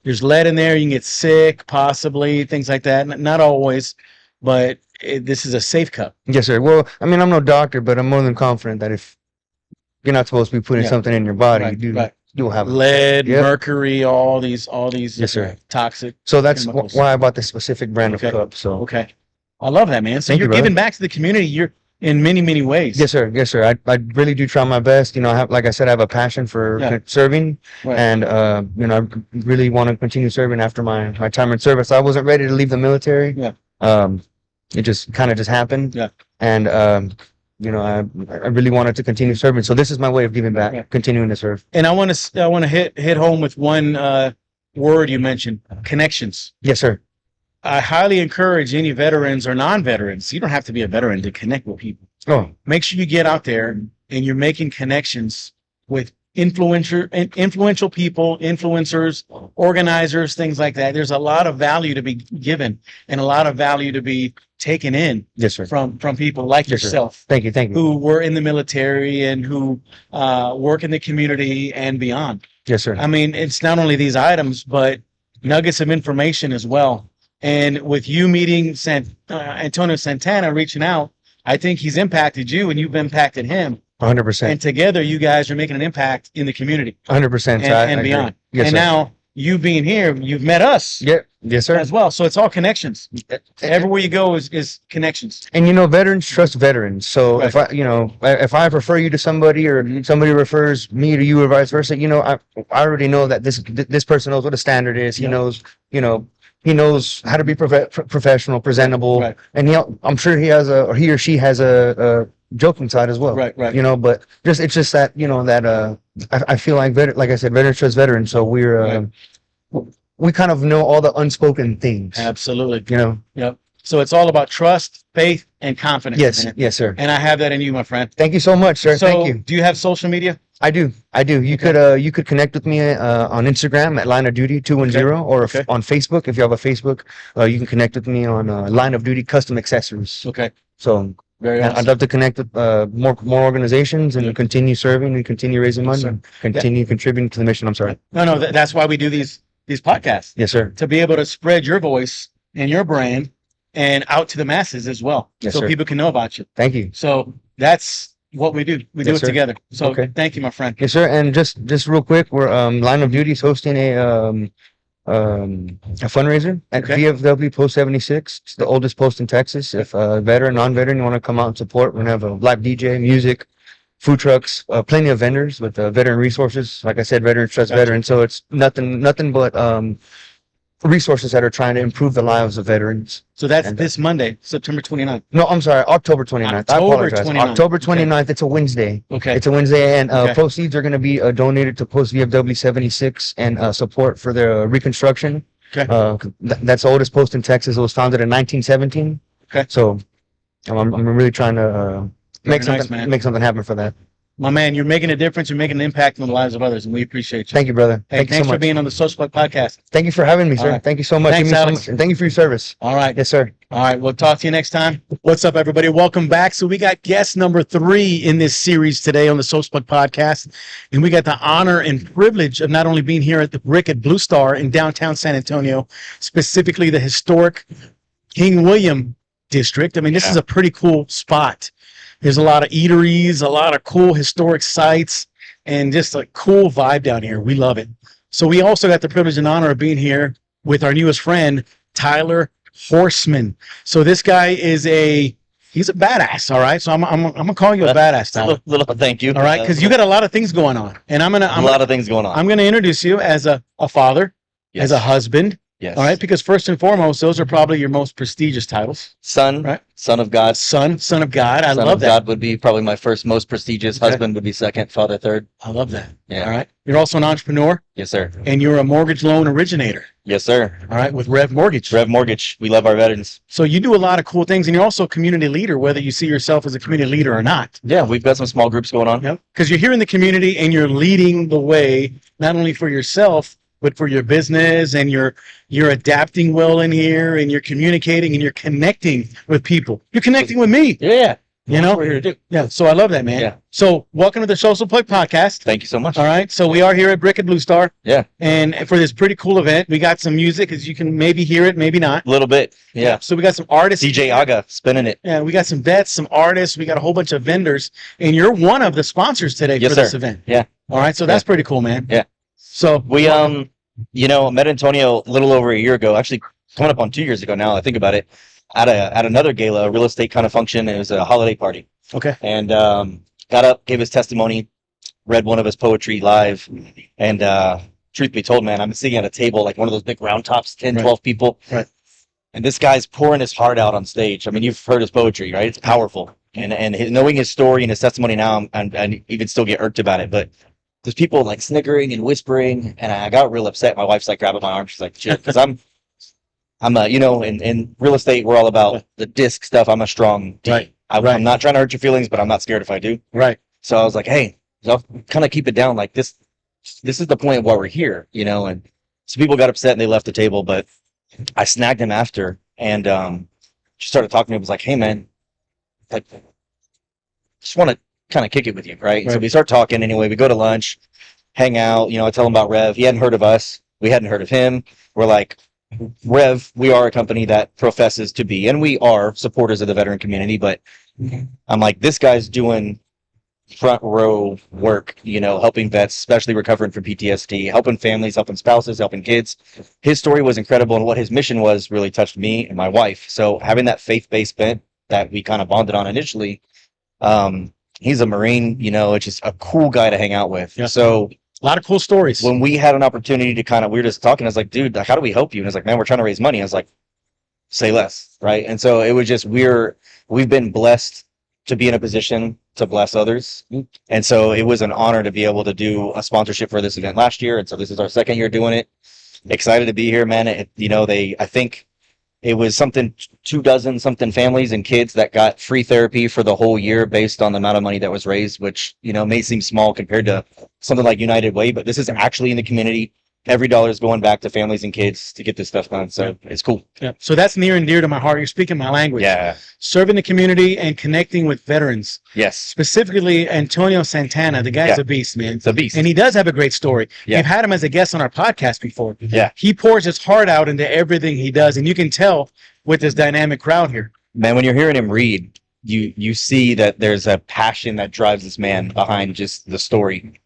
There's lead in there. You can get sick, possibly, things like that. Not always, but this is a safe cup. Yes, sir. Well, I mean, I'm no doctor, but I'm more than confident that if you're not supposed to be putting Yeah. something in your body, Right. you'll have it. Lead, Yep. mercury, all these Yes, sir. toxic. So that's chemicals. why I bought this specific brand Okay. of cup. So Okay. I love that, man. So Thank you're you, brother. giving back to the community. You're in many, many ways. yes, sir. Yes, sir. I really do try my best. Like I said, I have a passion for Yeah. serving, Right. and I really want to continue serving after my time in service. I wasn't ready to leave the military. Yeah. It just kind of happened. Yeah. And I really wanted to continue serving. So this is my way of giving back, Yeah. continuing to serve. And I want to hit home with one word you mentioned: connections. Yes, sir. I highly encourage any veterans or non-veterans. You don't have to be a veteran to connect with people. Oh, Make sure you get out there and you're making connections with influential people, influencers, organizers, things like that. There's a lot of value to be given and a lot of value to be taken in Yes, sir. from people like Yes, sir. yourself Thank you. Thank you. who were in the military and who work in the community and beyond. Yes, sir. I mean, it's not only these items, but nuggets of information as well. And with you meeting Antonio Santana, reaching out, I think he's impacted you and you've impacted him. 100%. And together, you guys are making an impact in the community 100%. and beyond. Yes, and sir. now you being here, you've met us Yeah. Yes, sir. as well. So it's all connections. Everywhere you go is connections. And veterans trust veterans. So Right. if I refer you to somebody or somebody refers me to you or vice versa, I already know that this person knows what a standard is. He Yeah. knows, he knows how to be professional, presentable, Right. and I'm sure he or she has a joking side as well. Right, right. But it's just that I feel like like I said, veterans trust veterans. So we kind of know all the unspoken things. Absolutely. Yep. So it's all about trust, faith, and confidence. Yes. man. Yes, sir. And I have that in you, my friend. Thank you so much, sir. So Thank you. do you have social media? I do. You could connect with me on Instagram at Line of Duty 210, or on Facebook. If you have a Facebook, you can connect with me on Line of Duty Custom Accessories. Okay. So Very awesome. I'd love to connect with more organizations and continue serving and continue raising money, sir. and continue contributing to the mission. I'm sorry. No, that's why we do these podcasts, Yes, sir. to be able to spread your voice and your brand and out to the masses as well. Yes, so sir. people can know about you. Thank you. So that's what we do. We do Yes, it sir. together. So Okay. thank you, my friend. Yes, sir. And just real quick, we're Line of Duty is hosting a fundraiser at Okay. VFW Post 76. It's the oldest post in Texas. If veteran, non-veteran, you want to come out and support, we're gonna have a live DJ, music, food trucks, plenty of vendors with veteran resources. Like I said, veterans trust Gotcha. veterans, so it's nothing but resources that are trying to improve the lives of veterans. So that's And, this Monday, September 29th. No, I'm sorry, October 29th. I October apologize. 29th. October Okay. 29th. It's a Wednesday. Okay. It's a Wednesday, and Okay. proceeds are going to be donated to Post VFW 76 and support for their reconstruction. Okay. That's the oldest post in Texas. It was founded in 1917. Okay. So I'm really trying to Very make nice, something man. make something happen for that. My man, you're making a difference. You're making an impact on the lives of others, and we appreciate you. Thank you, brother. Hey, Thank you thanks so for much. being on the Social Plug Podcast. Thank you for having me, sir. All right. Thank you so much. Thanks, You mean so Alex. much. And thank you for your service. All right. Yes, sir. All right. We'll talk to you next time. What's up, everybody? Welcome back. So we got guest number 3 in this series today on the Social Plug Podcast. And we got the honor and privilege of not only being here at the Brick at Bluestar in downtown San Antonio, specifically the historic King William district. I mean, this is a pretty cool spot. There's a lot of eateries, a lot of cool historic sites, and just a cool vibe down here. We love it. So we also got the privilege and honor of being here with our newest friend, Tyler Horstmann. So this guy is he's a badass. All right. So I'm gonna call you a badass, Tyler. Little thank you. All right, because you got a lot of things going on, and a lot of things going on. I'm gonna introduce you as a father, Yes. as a husband. Yes. All right, because first and foremost, those are probably your most prestigious titles. Son, Right. son of God. Son of God. I Son love of that. God would be probably my first most prestigious. Okay. Husband would be second. Father third. I love that. Yeah. All right. You're also an entrepreneur, Yes, sir. and you're a mortgage loan originator. Yes, sir. All right, with Rev Mortgage. Rev Mortgage. We love our veterans. So you do a lot of cool things, and you're also a community leader, whether you see yourself as a community leader or not. Yeah, we've got some small groups going on. Yep. Because you're here in the community and you're leading the way, not only for yourself, but for your business, and you're adapting well in here, and you're communicating and you're connecting with people. You're connecting with me, Yeah. you That's know? what we're here to do. Yeah. So I love that, man. Yeah. So welcome to the Social Plug Podcast. Thank you so much. All right. So we are here at Brick and Bluestar. Yeah. And for this pretty cool event, we got some music, as you can maybe hear it, maybe not. A little bit. Yeah. So we got some artists. DJ Aga spinning it. Yeah, we got some vets, some artists. We got a whole bunch of vendors, and you're one of the sponsors today Yes, for this sir. event. Yeah. All right. So that's pretty cool, man. Yeah. So We met Antonio a little over a year ago. Actually, coming up on 2 years ago now. I think about it. At another gala, a real estate kind of function. It was a holiday party. Okay. And got up, gave his testimony, read one of his poetry live, and truth be told, man, I'm sitting at a table like one of those big round tops, 10, Right. 12 people. Right. And this guy's pouring his heart out on stage. I mean, you've heard his poetry, right? It's powerful. And knowing his story and his testimony now, and even still get irked about it, but there's people like snickering and whispering, and I got real upset. My wife's like grabbing my arm. She's like, chill, because I'm in real estate, we're all about the disc stuff. I'm a strong D. Right. I'm not trying to hurt your feelings, but I'm not scared if I do. Right. So I was like, hey, I'll kind of keep it down. Like this is the point of why we're here, and so people got upset and they left the table, but I snagged him after and she started talking to me, was like, hey man, like, just want to kind of kick it with you, right? So we start talking anyway. We go to lunch, hang out. I tell him about Rev. He hadn't heard of us. We hadn't heard of him. We're like, Rev, we are a company that professes to be, and we are supporters of the veteran community, but I'm like, this guy's doing front row work, helping vets, especially recovering from PTSD, helping families, helping spouses, helping kids. His story was incredible, and what his mission was really touched me and my wife. So having that faith-based bent that we kind of bonded on initially, he's a Marine, it's just a cool guy to hang out with. Yeah. So a lot of cool stories. When we had an opportunity to we were just talking, I was like, dude, how do we help you? And I was like, man, we're trying to raise money. I was like, say less, right? And so it was just, we've been blessed to be in a position to bless others. And so it was an honor to be able to do a sponsorship for this event last year. And so this is our second year doing it. Excited to be here, man. I think it was 24 something families and kids that got free therapy for the whole year based on the amount of money that was raised, which, may seem small compared to something like United Way, but this is actually in the community. Every dollar is going back to families and kids to get this stuff done. So it's cool. Yeah. So that's near and dear to my heart. You're speaking my language. Yeah. Serving the community and connecting with veterans. Yes. Specifically, Antonio Santana. The guy's a beast, man. It's a beast. And he does have a great story. Yeah. We've had him as a guest on our podcast before. Yeah. He pours his heart out into everything he does. And you can tell with this dynamic crowd here. Man, when you're hearing him read, you see that there's a passion that drives this man behind just the story,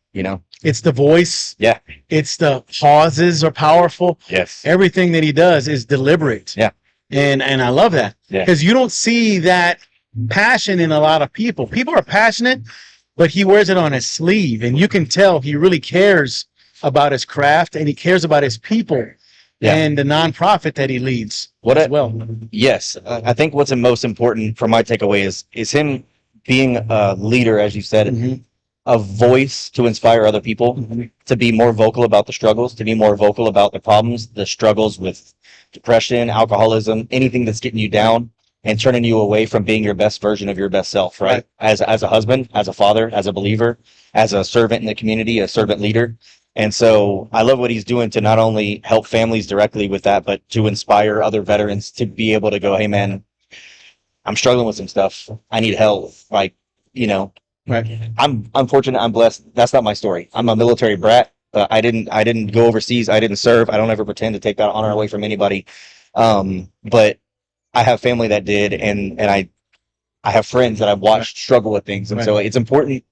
It's the voice. Yeah. It's the pauses are powerful. Yes. Everything that he does is deliberate. Yeah. And I love that. Yeah. Because you don't see that passion in a lot of people. People are passionate, but he wears it on his sleeve. And you can tell he really cares about his craft and he cares about his people and the nonprofit that he leads as well. Yes. I think what's the most important from my takeaway is him being a leader, as you said, a voice to inspire other people to be more vocal about the struggles, to be more vocal about the problems, the struggles with depression, alcoholism, anything that's getting you down and turning you away from being your best version of your best self, right? As a husband, as a father, as a believer, as a servant in the community, a servant leader. And so I love what he's doing to not only help families directly with that, but to inspire other veterans to be able to go, hey man, I'm struggling with some stuff. I need help. Right. I'm fortunate. I'm blessed. That's not my story. I'm a military brat. I didn't go overseas. I didn't serve. I don't ever pretend to take that honor away from anybody. But I have family that did, and I have friends that I've watched struggle with things. And so it's important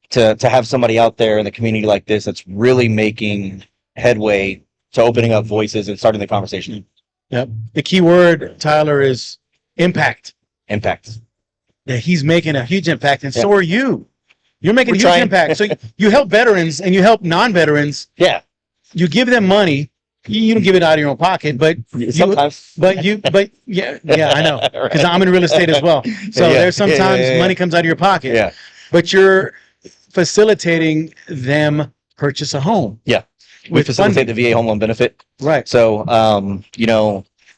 to have somebody out there in the community like this that's really making headway to opening up voices and starting the conversation. Yep. The key word, Tyler, is impact. Impact. That he's making a huge impact, and so are you. You're making a huge trying. impact. So you help veterans and you help non-veterans. Yeah. You give them money. You don't give it out of your own pocket, but sometimes. Yeah, I know, because I'm in real estate as well. So there's sometimes money comes out of your pocket. Yeah. But you're facilitating them purchase a home. Yeah. We facilitate the VA home loan benefit. Right. So,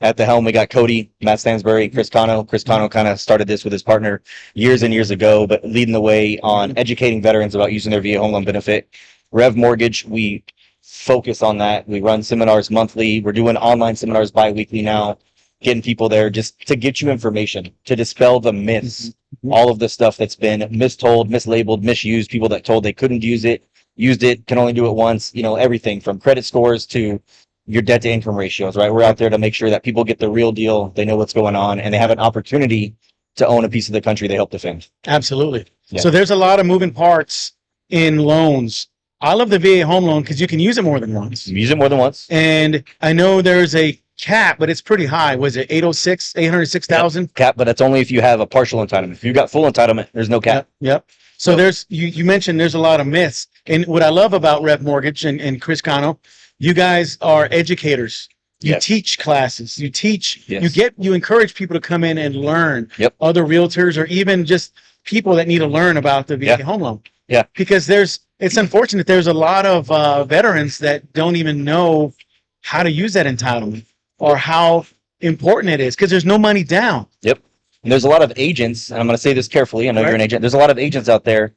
at the helm, we got Cody, Matt Stansbury, Chris Cano. Chris Cano kind of started this with his partner years and years ago, but leading the way on educating veterans about using their VA home loan benefit. Rev Mortgage, we focus on that. We run seminars monthly. We're doing online seminars bi-weekly now, getting people there just to get you information, to dispel the myths, all of the stuff that's been mistold, mislabeled, misused, people that told they couldn't use it, used it, can only do it once, everything from credit scores to your debt to income ratios, right? We're out there to make sure that people get the real deal, they know what's going on, and they have an opportunity to own a piece of the country they help defend. Absolutely. Yeah. So there's a lot of moving parts in loans. I love the VA home loan because you can use it more than once. Use it more than once. And I know there's a cap, but it's pretty high. Was it 806,000? Cap, but that's only if you have a partial entitlement. If you've got full entitlement, there's no cap. Yep. So there's, you mentioned there's a lot of myths. And what I love about Rev Mortgage and Chris Cano, you guys are educators. You teach classes. You teach. You encourage people to come in and learn. Yep. Other realtors or even just people that need to learn about the VA home loan. Yeah. Because it's unfortunate. There's a lot of veterans that don't even know how to use that entitlement or how important it is because there's no money down. Yep. And there's a lot of agents, and I'm going to say this carefully. I know you're an agent. There's a lot of agents out there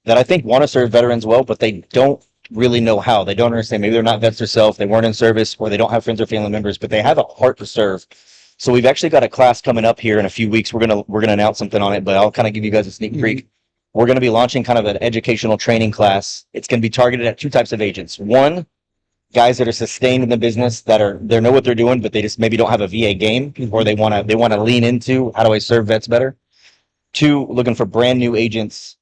that I think want to serve veterans well, but they don't really know how. They don't understand. Maybe they're not vets themselves. They weren't in service, or they don't have friends or family members, but they have a heart to serve. So we've actually got a class coming up here in a few weeks. We're gonna announce something on it, but I'll kind of give you guys a sneak peek. We're going to be launching kind of an educational training class. It's going to be targeted at two types of agents. One, guys that are sustained in the business, they know what they're doing, but they just maybe don't have a VA game, or they want to lean into how do I serve vets better. Two, looking for brand new agents,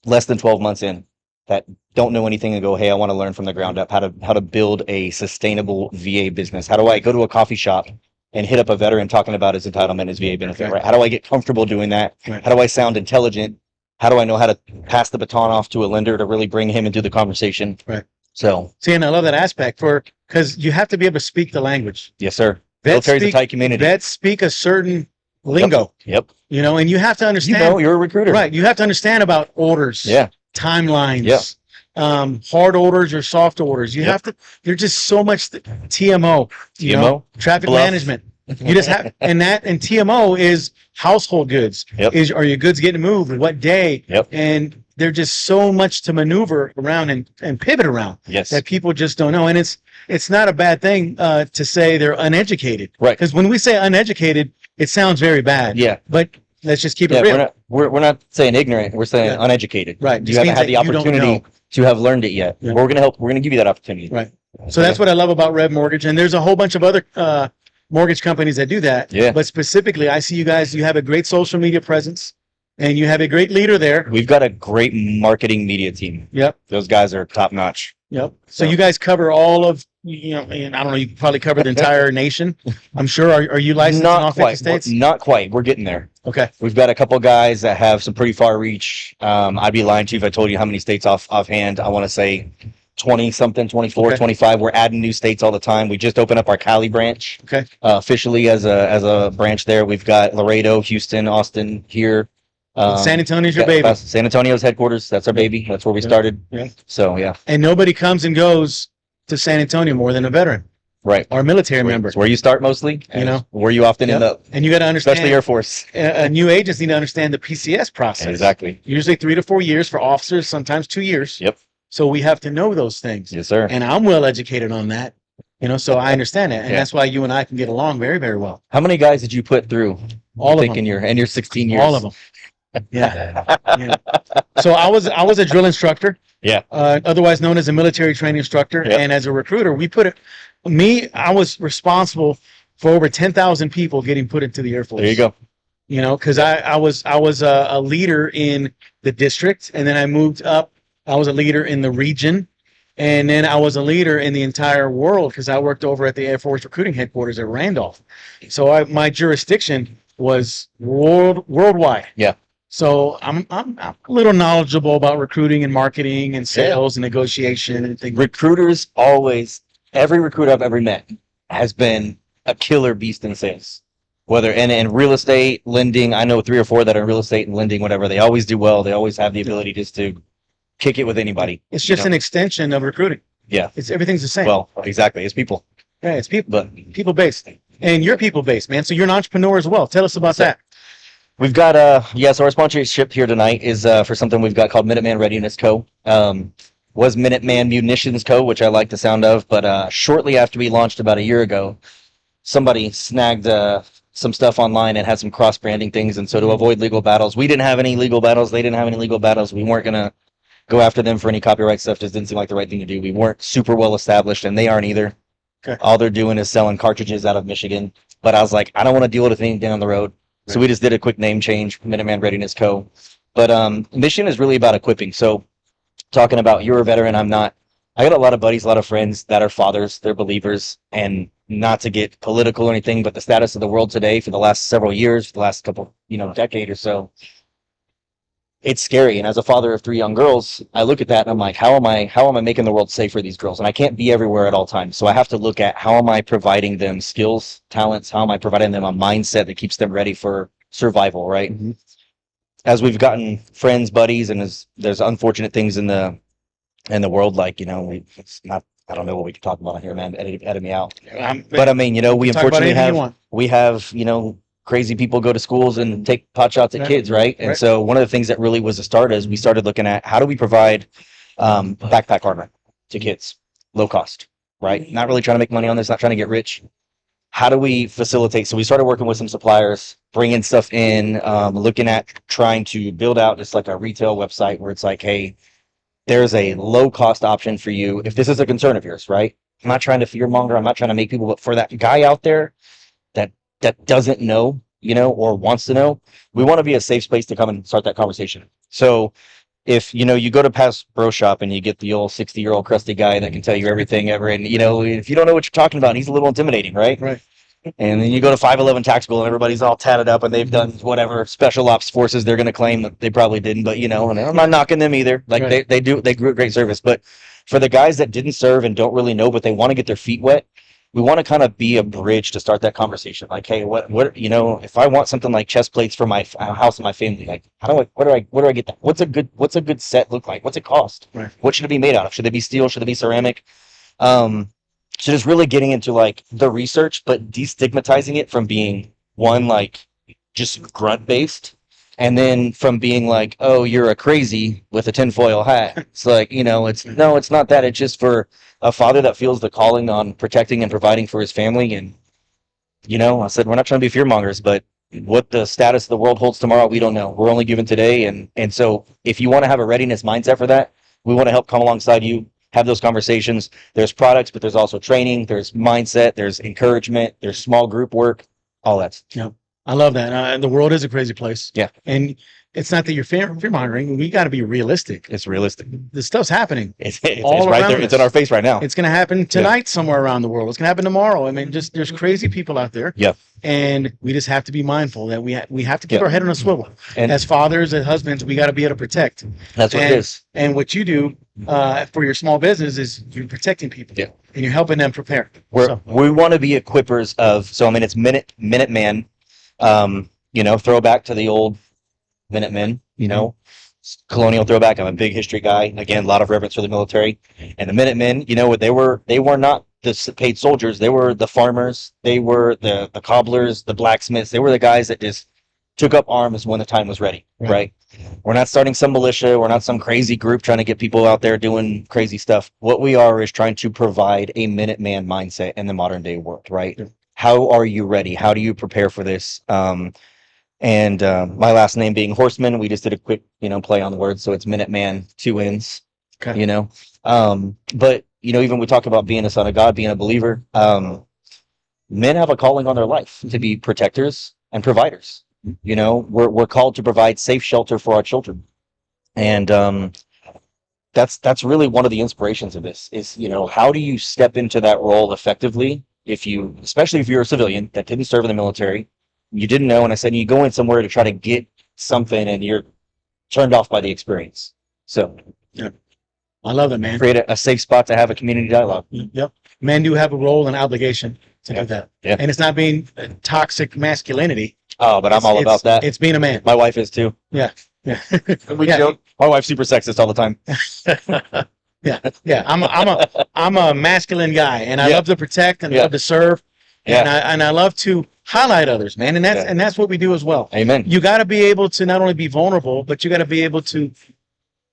less than 12 months in, that don't know anything and go, hey, I want to learn from the ground up how to build a sustainable VA business. How do I go to a coffee shop and hit up a veteran talking about his entitlement, his VA benefit, right? How do I get comfortable doing that? Right. How do I sound intelligent? How do I know how to pass the baton off to a lender to really bring him into the conversation? Right. So, see, and I love that aspect because you have to be able to speak the language. Yes, sir. Military's a tight community. Vets speak a certain lingo. Yep. You know, and you have to understand. You're a recruiter. Right. You have to understand about orders. Yeah. Timelines. Yeah. Hard orders or soft orders. You have to, there's just so much TMO. You know, traffic management. You just have, and TMO is household goods. Yep. Are your goods getting moved? What day? Yep. And there's just so much to maneuver around and pivot around. Yes. That people just don't know. And it's not a bad thing to say they're uneducated. Right. Because when we say uneducated, it sounds very bad. Yeah. But let's just keep it real. We're not saying ignorant. We're saying uneducated. Right. You haven't had the opportunity to have learned it yet. Yeah. We're going to give you that opportunity. Right. So that's what I love about Rev Mortgage. And there's a whole bunch of other mortgage companies that do that. Yeah. But specifically, I see you guys, you have a great social media presence and you have a great leader there. We've got a great marketing media team. Yep. Those guys are top notch. Yep. So you guys cover all of, and I don't know, you probably cover the entire nation. I'm sure. Are you licensed in all 50 states? Not quite. We're getting there. Okay. We've got a couple guys that have some pretty far reach. I'd be lying to you if I told you how many states offhand. I want to say 20 something, 24, okay. 25. We're adding new states all the time. We just opened up our Cali branch. Okay. Officially as a branch there. We've got Laredo, Houston, Austin here. San Antonio's your baby. San Antonio's headquarters. That's our baby. That's where we started. Yeah. So, yeah. And nobody comes and goes to San Antonio more than a veteran. Right. Or a military member. It's where you start mostly. Where you often end up. And you got to understand. Especially Air Force. A new agents need to understand the PCS process. Exactly. Usually 3 to 4 years for officers, sometimes 2 years. Yep. So we have to know those things. Yes, sir. And I'm well educated on that. So I understand that. And that's why you and I can get along very, very well. How many guys did you put through? All of them. In your 16 years? All of them. Yeah. So I was a drill instructor. Yeah. Otherwise known as a military training instructor. Yep. And as a recruiter, I was responsible for over 10,000 people getting put into the Air Force. There you go. Because I was a leader in the district, and then I moved up. I was a leader in the region, and then I was a leader in the entire world because I worked over at the Air Force recruiting headquarters at Randolph. So my jurisdiction was worldwide. Yeah. So I'm a little knowledgeable about recruiting and marketing and sales and negotiation and things. Recruiters every recruiter I've ever met has been a killer beast in sales. Whether in real estate, lending, I know 3 or 4 that are in real estate and lending, whatever. They always do well. They always have the ability just to kick it with anybody. It's just an extension of recruiting. Yeah. Everything's the same. Well, exactly. It's people. Yeah, it's people. But people based. And you're people based, man. So you're an entrepreneur as well. Tell us about that. We've got so our sponsorship here tonight is for something we've got called Minuteman Readiness Co. Was Minuteman Munitions Co., which I like the sound of, but shortly after we launched about a year ago, somebody snagged some stuff online and had some cross-branding things, and so to avoid legal battles, we didn't have any legal battles, they didn't have any legal battles, we weren't going to go after them for any copyright stuff, just didn't seem like the right thing to do. We weren't super well established, and they aren't either. Okay. All they're doing is selling cartridges out of Michigan, but I was like, I don't want to deal with a thing down the road. Right. So we just did a quick name change, Minuteman Readiness Co. But mission is really about equipping. So talking about you're a veteran, I'm not. I got a lot of buddies, a lot of friends that are fathers, they're believers, and not to get political or anything, but the status of the world today for the last several years, for the last couple, decade or so, it's scary. And as a father of 3 young girls, I look at that and I'm like, how am I making the world safe for these girls? And I can't be everywhere at all times. So I have to look at how am I providing them skills, talents, how am I providing them a mindset that keeps them ready for survival, right? Mm-hmm. As we've gotten friends, buddies, and there's unfortunate things in the world, like, it's not, I don't know what we can talk about here, man. Edit me out. But I mean, we unfortunately have, crazy people go to schools and take pot shots at kids, right? And so one of the things that really was a start is we started looking at how do we provide backpack armor to kids, low cost, right? Not really trying to make money on this, not trying to get rich. how do we facilitate? So we started working with some suppliers, bringing stuff in, looking at trying to build out just like a retail website where it's like, hey, there's a low cost option for you if this is a concern of yours, right? I'm not trying to fear monger. I'm not trying to make people, but for that guy out there that doesn't know, or wants to know, we want to be a safe space to come and start that conversation. So if you go to past bro shop and you get the old 60-year-old crusty guy that can tell you everything ever, and if you don't know what you're talking about, he's a little intimidating, right? Right. And then you go to 511 Tactical and everybody's all tatted up and they've done whatever special ops forces they're going to claim that they probably didn't, but and I'm not knocking them either. Like Right. they grew great service, but for the guys that didn't serve and don't really know, but they want to get their feet wet, we want to kind of be a bridge to start that conversation. Like, hey, what if I want something like chest plates for my house and my family, like where do I get that? What's a good set look like? What's it cost? Right. What should it be made out of? Should it be steel? Should it be ceramic? So just really getting into like the research, but destigmatizing it from being one, like just grunt based, and then from being like, oh, you're a crazy with a tinfoil hat. It's like, it's not that. It's just for a father that feels the calling on protecting and providing for his family. And, I said, we're not trying to be fear mongers, but what the status of the world holds tomorrow, we don't know. We're only given today. And so if you want to have a readiness mindset for that, we want to help come alongside you, have those conversations. There's products, but there's also training, there's mindset, there's encouragement, there's small group work, all that. Yeah. I love that. The world is a crazy place. Yeah. And it's not that you're fear mongering. We got to be realistic. It's realistic. The stuff's happening. It's all right around there. us. It's in our face right now. It's going to happen tonight somewhere around the world. It's going to happen tomorrow. I mean, there's crazy people out there. Yeah. And we just have to be mindful that we have to keep our head on a swivel. And as fathers, as husbands, we got to be able to protect. that's what it is. And what you do for your small business is you're protecting people. Yeah. And you're helping them prepare. We want to be equippers of, it's Minuteman, throwback to the old Minutemen, colonial throwback. I'm a big history guy. Again, a lot of reverence for the military. And the Minutemen, they were not the paid soldiers. They were the farmers. They were the cobblers, the blacksmiths. They were the guys that just took up arms when the time was ready, right? We're not starting some militia. We're not some crazy group trying to get people out there doing crazy stuff. What we are is trying to provide a Minuteman mindset in the modern day world, right? Yeah. How are you ready? How do you prepare for this? And my last name being Horstmann, we just did a quick, play on the words. So it's Minuteman, 2 N's, Okay. But, even we talk about being a son of God, being a believer, men have a calling on their life to be protectors and providers. We're called to provide safe shelter for our children. And that's really one of the inspirations of this is, how do you step into that role effectively especially if you're a civilian that didn't serve in the military, you didn't know, and I said you go in somewhere to try to get something and you're turned off by the experience. So yeah. I love that, man. Create a safe spot to have a community dialogue. Yep. Men do have a role and obligation to do that. Yeah. And it's not being toxic masculinity. Oh, but I'm all about that. It's being a man. My wife is too. Yeah. Yeah. We joke. My wife's super sexist all the time. Yeah. I'm a masculine guy, and I love to protect and love to serve. Yeah. And I love to highlight others, man. And that's what we do as well. Amen. You got to be able to not only be vulnerable, but you got to be able to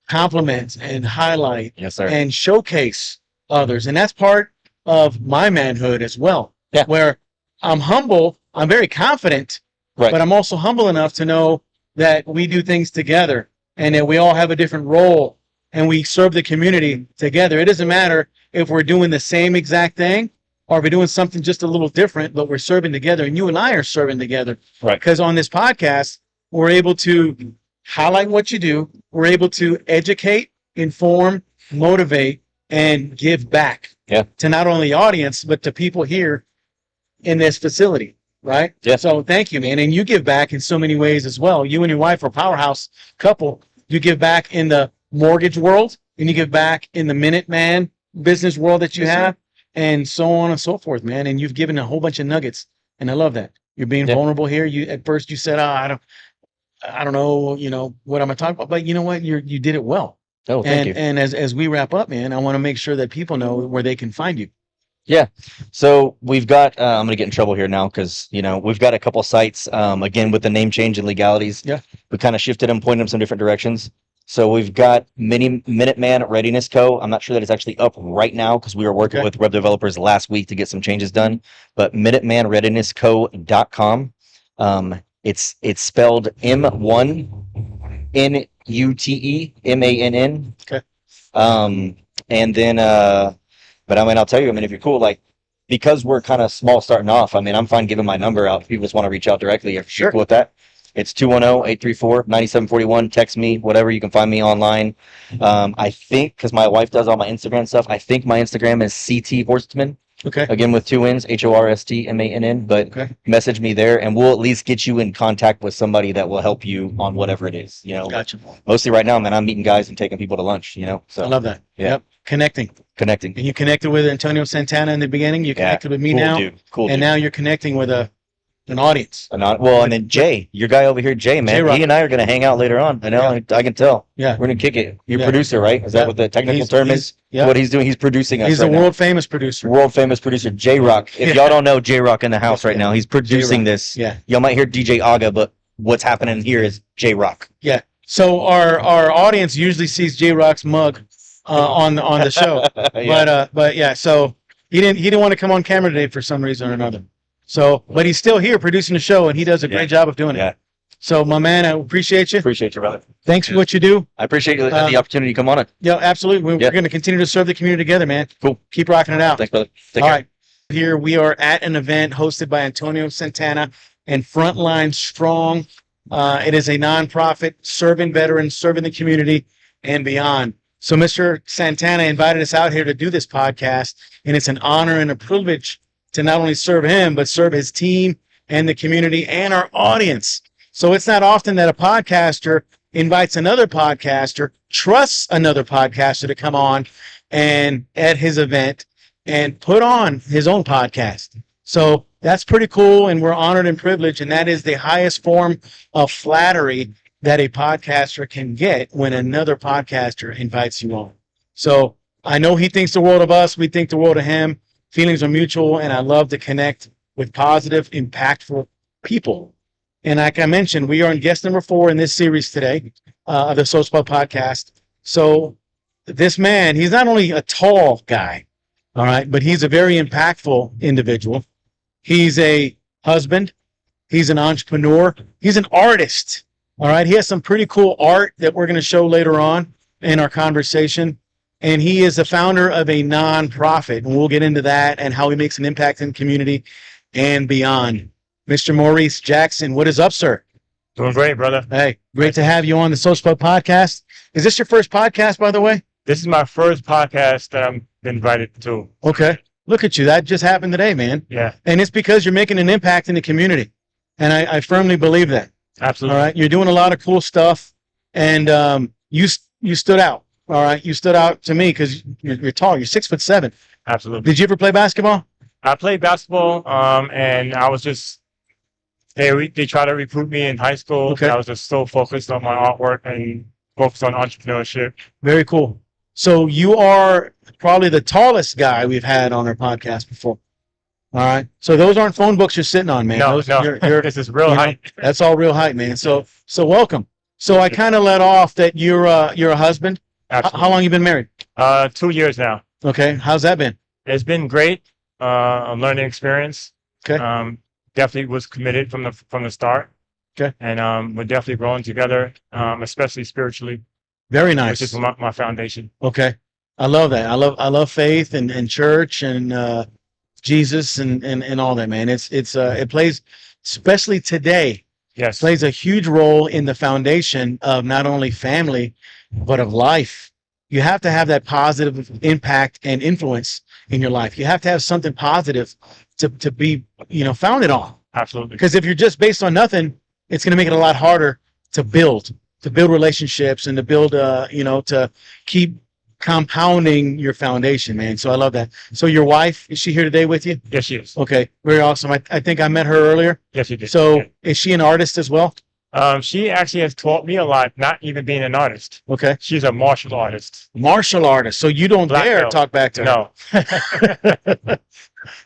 compliment and highlight and showcase others. And that's part of my manhood as well. Yeah. Where I'm humble, I'm very confident, but I'm also humble enough to know that we do things together and that we all have a different role and we serve the community together. It doesn't matter if we're doing the same exact thing or if we're doing something just a little different, but we're serving together, and you and I are serving together. Right. Because on this podcast, we're able to highlight what you do. We're able to educate, inform, motivate, and give back to not only the audience, but to people here in this facility, right? Yeah. So thank you, man. And you give back in so many ways as well. You and your wife are a powerhouse couple. You give back in the mortgage world, and you give back in the Minuteman business world that you have, and so on and so forth, man. And you've given a whole bunch of nuggets, and I love that. You're being vulnerable here. You at first you said, I don't know, what I'm gonna talk about, but you know what? You did it well. Oh, thank you. And as we wrap up, man, I want to make sure that people know where they can find you. Yeah. So we've got, I'm going to get in trouble here now because, we've got a couple sites, again, with the name change and legalities. Yeah. We kind of shifted them, pointed them some different directions. So we've got Minuteman Readiness Co. I'm not sure that it's actually up right now because we were working with web developers last week to get some changes done. But MinutemanReadinessCo.com. It's spelled MUTEMANN. Okay. And then but I mean, I'll tell you, I mean, if you're cool, like, because we're kind of small starting off, I mean, I'm fine giving my number out if people just want to reach out directly. If you're cool with that, it's 210-834-9741. Text me, whatever. You can find me online. I think, because my wife does all my Instagram stuff, I think my Instagram is CT Horstmann. Okay. Again, with 2 N's, HORSTMANN. But message me there, and we'll at least get you in contact with somebody that will help you on whatever it is. You know, Gotcha. Mostly right now, man, I'm meeting guys and taking people to lunch. You know, so I love that. Yeah. Yep. Connecting. connecting. And you connected with Antonio Santana in the beginning. You connected with me cool now. Dude. Cool. And dude. now you're connecting with an audience. Well, and then Jay, your guy over here, Jay, man, J-Rock. he and I are going to hang out later on. I know, I can tell. Yeah. We're going to kick it. You're Yeah. producer, right? Is that Yeah. what the technical He's- term he's- is? yeah. What he's doing, he's producing us He's right a now. world famous producer. World famous producer, J-Rock. If Yeah. y'all don't know J-Rock in the house right now, he's producing J-Rock. this. Yeah. Y'all might hear DJ Aga, but what's happening here is J-Rock. Yeah. So our audience usually sees J-Rock's mug on the show. Yeah. But yeah, so he didn't want to come on camera today for some reason or another. So, but he's still here producing the show, and he does a great job of doing Yeah. it. So, my man, I appreciate you. Appreciate you, brother. Thanks for what you do. I appreciate the opportunity to come on it. Yeah, absolutely. We're Yeah. going to continue to serve the community together, man. Cool. Keep rocking it out. Thanks, brother. Take All care. right. Here we are at an event hosted by Antonio Santana and Frontline Strong. It is a nonprofit serving veterans, serving the community, and beyond. So Mr. Santana invited us out here to do this podcast, and it's an honor and a privilege to not only serve him, but serve his team and the community and our audience. So it's not often that a podcaster invites another podcaster, trusts another podcaster to come on and at his event and put on his own podcast. So that's pretty cool, and we're honored and privileged, and that is the highest form of flattery that a podcaster can get when another podcaster invites you on. So I know he thinks the world of us, we think the world of him. Feelings are mutual, and I love to connect with positive, impactful people. And like I mentioned, we are on guest number 4 in this series today of the Social Club podcast. So this man, he's not only a tall guy, all right, but he's a very impactful individual. He's a husband. He's an entrepreneur. He's an artist. All right. He has some pretty cool art that we're going to show later on in our conversation. And he is the founder of a nonprofit. And we'll get into that and how he makes an impact in the community and beyond. Mr. Maurice Jackson, what is up, sir? Doing great, brother. Hey, great to have you on the Social Club podcast. Is this your first podcast, by the way? This is my first podcast that I'm invited to. Okay. Look at you. That just happened today, man. Yeah, And it's because you're making an impact in the community. And I firmly believe that. absolutely. All right. You're doing a lot of cool stuff. And you stood out. All right. You stood out to me because you're tall. You're 6'7". Absolutely. Did you ever play basketball? I played basketball, and I was just, they tried to recruit me in high school. Okay. I was just so focused on my artwork and focused on entrepreneurship. Very cool. So you are probably the tallest guy we've had on our podcast before. All right. So those aren't phone books you're sitting on, man. No, Those, no, you're- this is real you know, height. That's all real height, man. So welcome. So I kind of let off that you're a husband. Absolutely. How long you been married? 2 years now. Okay. How's that been? It's been great. A learning experience. Okay. Definitely was committed from the start. Okay. And we're definitely growing together, especially spiritually, Very nice. which is my foundation. Okay. I love that. I love faith and church and Jesus and all that, man. It plays, especially today, Yes. plays a huge role in the foundation of not only family, but of life. You have to have that positive impact and influence in your life. You have to have something positive to be, founded on. Absolutely. Because if you're just based on nothing, it's going to make it a lot harder to build relationships and to build, to keep compounding your foundation, man. So I love that. So your wife, is she here today with you? Yes, she is. Okay. Very awesome. I think I met her earlier. Yes, she did. So is she an artist as well? She actually has taught me a lot, not even being an artist. Okay. She's a martial artist. Martial artist. So you don't Black dare belt. talk back to her. No.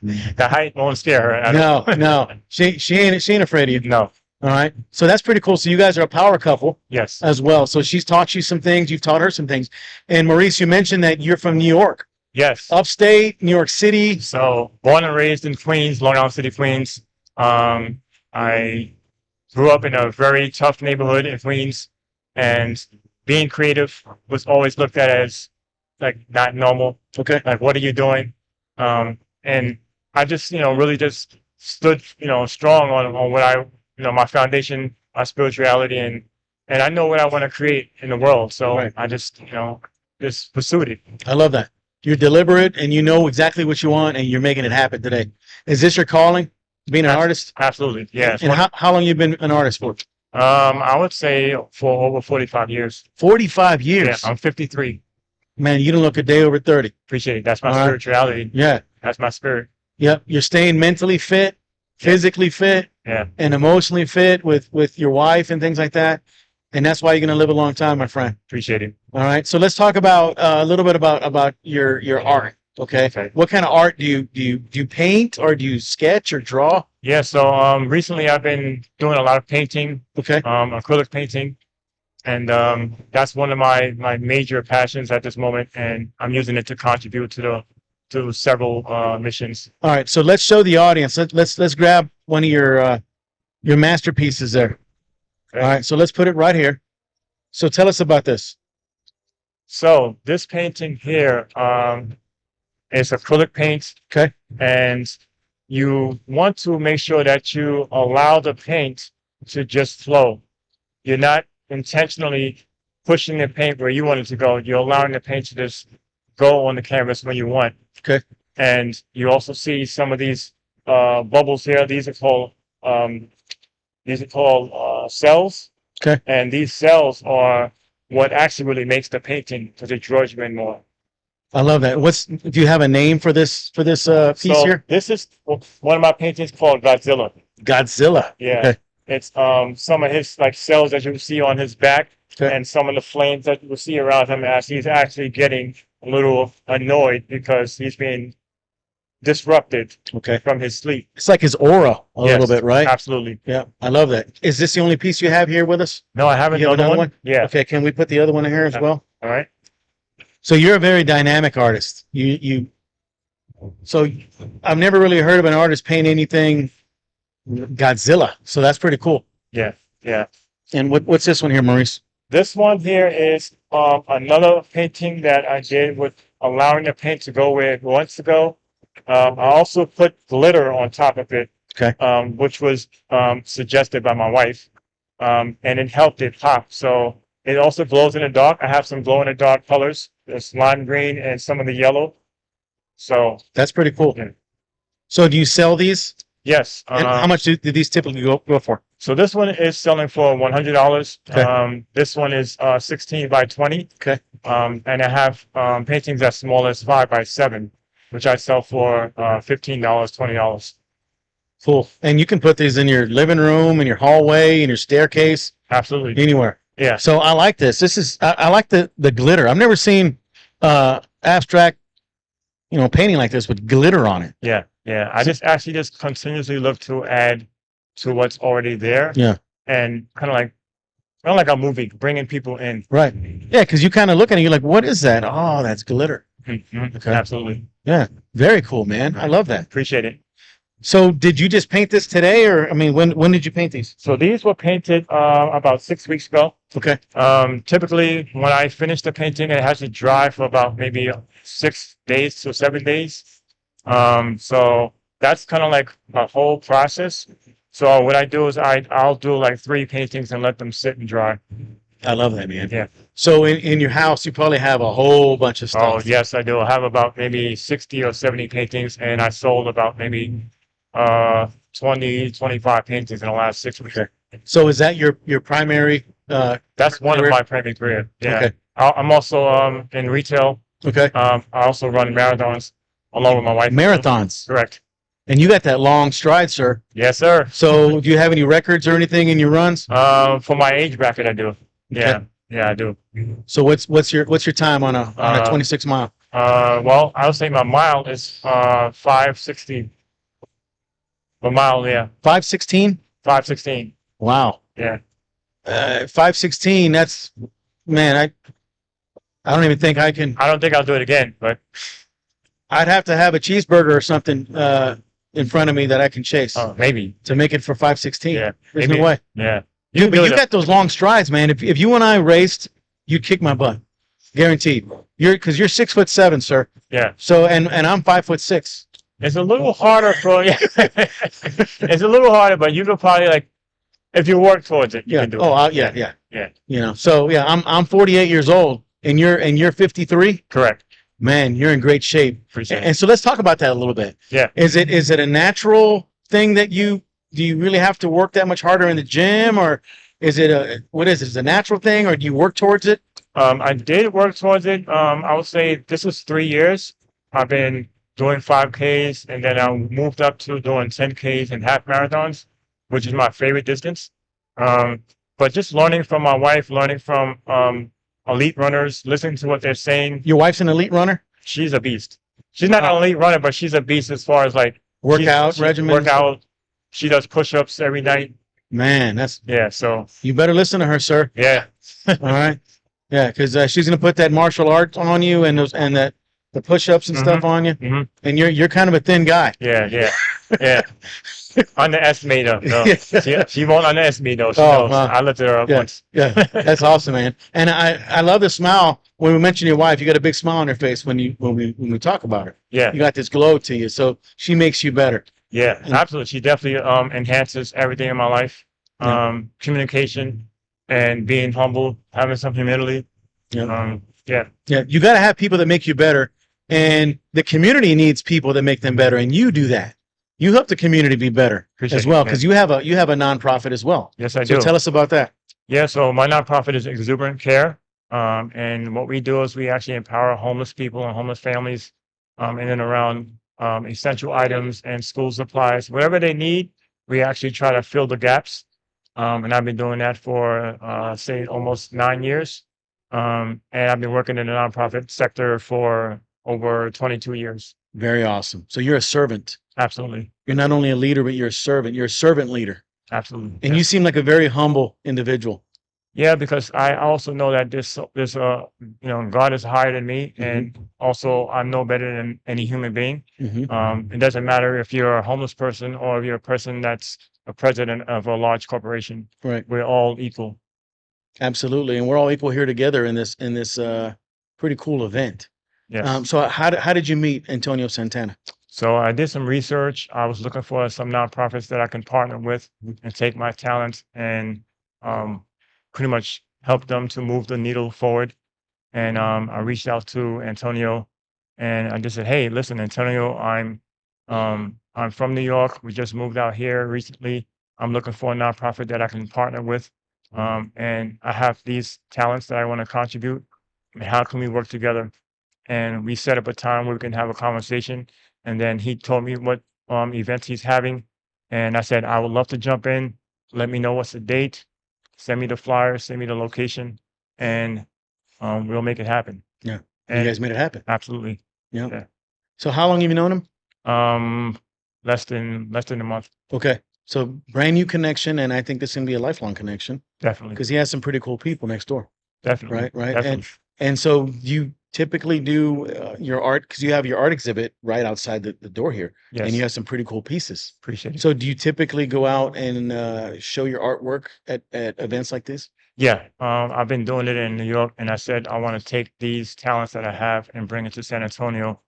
The height won't scare her. No. She ain't afraid of you. No. All right. So that's pretty cool. So you guys are a power couple Yes. as well. So she's taught you some things. You've taught her some things. And Maurice, you mentioned that you're from New York, Yes. upstate, New York City. So born and raised in Queens, Long Island City, Queens. I grew up in a very tough neighborhood in Queens, and being creative was always looked at as like not normal. Okay. Like, what are you doing? And I just, really just stood, strong on what my foundation, my spirituality, and I know what I want to create in the world. So Right. I just, just pursued it. I love that. You're deliberate and you know exactly what you want and you're making it happen today. Is this your calling, being an artist? Absolutely. Yeah. And how long you been an artist for? I would say for over 45 years. 45 Yeah. years. I'm 53. Man, you don't look a day over 30. Appreciate it. That's my All right. spirituality. Yeah. That's my spirit. Yep. You're staying mentally fit, physically fit, Yeah. and emotionally fit with your wife and things like that. And that's why you're going to live a long time, my friend. Appreciate it. All right. So let's talk about a little bit about your art. Okay. Okay. What kind of art do you paint or do you sketch or draw? Yeah. So recently I've been doing a lot of painting, Okay. acrylic painting. And that's one of my major passions at this moment. And I'm using it to contribute to several missions. All right. So let's show the audience. Let's grab one of your masterpieces there. Okay. All right. So let's put it right here. So tell us about this. So this painting here is acrylic paint. Okay. And you want to make sure that you allow the paint to just flow. You're not intentionally pushing the paint where you want it to go. You're allowing the paint to just go on the canvas when you want. Okay. And you also see some of these bubbles here. These are called cells. Okay. And these cells are what actually really makes the painting because it draws you in more. I love that. Do you have a name for this piece So here? this is one of my paintings called Godzilla. Godzilla. Yeah. Okay. It's some of his like cells that you will see on his back, Okay. and some of the flames that you will see around him as he's actually getting a little annoyed because he's being disrupted Okay. from his sleep. It's like his aura a Yes, little bit, right? Absolutely. Yeah. I love that. Is this the only piece you have here with us? No, I haven't You have done another one. one? Yeah. Okay. Can we put the other one in here as Yeah. well? All right. So you're a very dynamic artist. So I've never really heard of an artist paint anything Godzilla. So that's pretty cool. Yeah. Yeah. And what's this one here, Maurice? This one here is another painting that I did with allowing the paint to go where it wants to go. I also put glitter on top of it, Okay. which was suggested by my wife, and it helped it pop. So it also glows in the dark. I have some glow in the dark colors. There's lime green and some of the yellow. So That's pretty cool. Yeah. So do you sell these? yes. And how much do these typically go for? So this one is selling for $100. Okay. This one is 16 by 20. Okay. And I have paintings as small as 5 by 7, which I sell for $15, $20. Cool. And you can put these in your living room, in your hallway, in your staircase, Absolutely. anywhere. Yeah. So I like this. I like the glitter. I've never seen abstract, painting like this with glitter on it. Yeah. Yeah. I just continuously look to add to what's already there. Yeah. And kind of like a movie, bringing people in. Right. Yeah, because you kind of look at it, you're like, what is that? Oh, that's glitter. Mhm. Okay. Absolutely. Yeah. Very cool, man. I love that. Appreciate it. So did you just paint this today, or when did you paint these? So these were painted about 6 weeks ago. Okay. Typically, when I finish the painting, it has to dry for about maybe 6 days to 7 days. So that's kind of like my whole process. So what I do is I'll do like 3 paintings and let them sit and dry. I love that, man. Yeah. So in your house, you probably have a whole bunch of Oh, stuff. yes, I do. I have about maybe 60 or 70 paintings, and I sold about maybe 20, 25 paintings in the last 6 weeks. Okay. So is that your primary? That's one Career? of my primary career. Yeah. Okay. I'm also in retail. Okay. I also run marathons along with my wife. Marathons. Correct. And you got that long stride, sir. Yes, sir. So do you have any records or anything in your runs? For my age bracket, I do. Yeah. Okay. Yeah, I do. So what's your time on a 26 mile? Well, I would say my mile is 5:16. A mile, yeah. 5:16. 5:16. Wow. Yeah. 516. That's, man. I don't even think I can. I don't think I'll do it again, but I'd have to have a cheeseburger or something in front of me that I can chase maybe. to make it for 516. Yeah. There's maybe. no way. Yeah. Dude, but do you it. got those long strides, man. If you and I raced, you'd kick my butt, guaranteed. Because you're 6'7", sir. Yeah. So and I'm 5'6". It's a little harder for yeah. It's a little harder, but you could probably like if you work towards it, you Yeah. can do Oh, it. yeah. Yeah. You know. So yeah, I'm 48 years old, and you're 53. Correct. Man, you're in great shape. Appreciate And so let's talk about that a little bit. Yeah. Is it a natural thing that do you really have to work that much harder in the gym, or is it is it a natural thing, or do you work towards it? I did work towards it. I would say this was 3 years. I've been doing 5Ks, and then I moved up to doing 10Ks and half marathons, which is my favorite distance. But just learning from my wife, learning from elite runners, listening to what they're saying. Your wife's an elite runner? She's a beast. She's not an elite runner, but she's a beast as far as like Workout regimen? Workout. She does push-ups every night. Man, that's Yeah, so you better listen to her, sir. yeah. All right. Yeah, because she's gonna put that martial art on you and the push-ups and stuff on you. Mhm. And you're kind of a thin guy. Yeah. Underestimate her. No. She won't underestimate though. She Oh, knows. wow. I lifted her up Yeah. once. Yeah, that's awesome, man. And I love the smile when we mention your wife. You got a big smile on your face when we talk about her. Yeah, You got this glow to you, so she makes you better. yeah, absolutely. She definitely enhances everything in my life. Yeah. Communication and being humble, having some humility. Yeah. Yeah, Yeah, you got to have people that make you better, and the community needs people that make them better, and you do that. You help the community be better Appreciate as well, it, man. because you have a nonprofit as well. yes, I So do. tell us about that. Yeah, so my nonprofit is Exuberant Care. And what we do is we actually empower homeless people and homeless families in and around essential items and school supplies. Whatever they need, we actually try to fill the gaps. And I've been doing that for, say, almost 9 years. And I've been working in the nonprofit sector for over 22 years. Very awesome. So you're a servant. Absolutely. You're not only a leader, but you're a servant. You're a servant leader, Absolutely. and you seem like a very humble individual. Yeah, because I also know that this God is higher than me, and also I'm no better than any human being. It doesn't matter if you're a homeless person or if you're a person that's a president of a large corporation. Right. We're all equal. Absolutely, and we're all equal here together in this pretty cool event. Yes. So how did you meet Antonio Santana? So I did some research. I was looking for some nonprofits that I can partner with and take my talents and pretty much help them to move the needle forward. And I reached out to Antonio, and I just said, "Hey, listen, Antonio, I'm from New York. We just moved out here recently. I'm looking for a nonprofit that I can partner with, and I have these talents that I want to contribute. And how can we work together?" And we set up a time where we can have a conversation. And then he told me what events he's having, and I said, "I would love to jump in. Let me know what's the date. Send me the flyer. Send me the location, and we'll make it happen." Yeah, And you guys made it happen. absolutely. Yeah. Yeah. So how long have you known him? Less than a month. Okay, so brand new connection, and I think this is gonna be a lifelong connection Definitely. because he has some pretty cool people next door. Definitely. Right. Definitely. And so you typically do your art because you have your art exhibit right outside the door here, Yes. and you have some pretty cool pieces. Appreciate it. So do you typically go out and show your artwork at events like this? Yeah. I've been doing it in New York, and I said I want to take these talents that I have and bring it to San Antonio,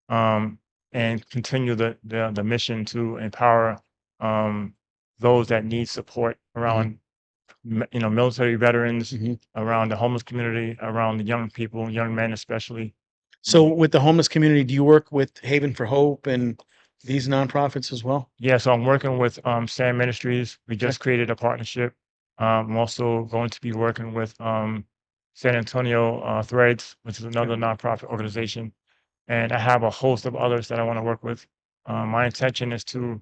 and continue the mission to empower those that need support around military veterans, around the homeless community, around the young people, young men especially. So with the homeless community, do you work with Haven for Hope and these nonprofits as well? Yeah, so I'm working with Sam Ministries. We just created a partnership. I'm also going to be working with San Antonio Threads, which is another nonprofit organization, and I have a host of others that I want to work with. My intention is to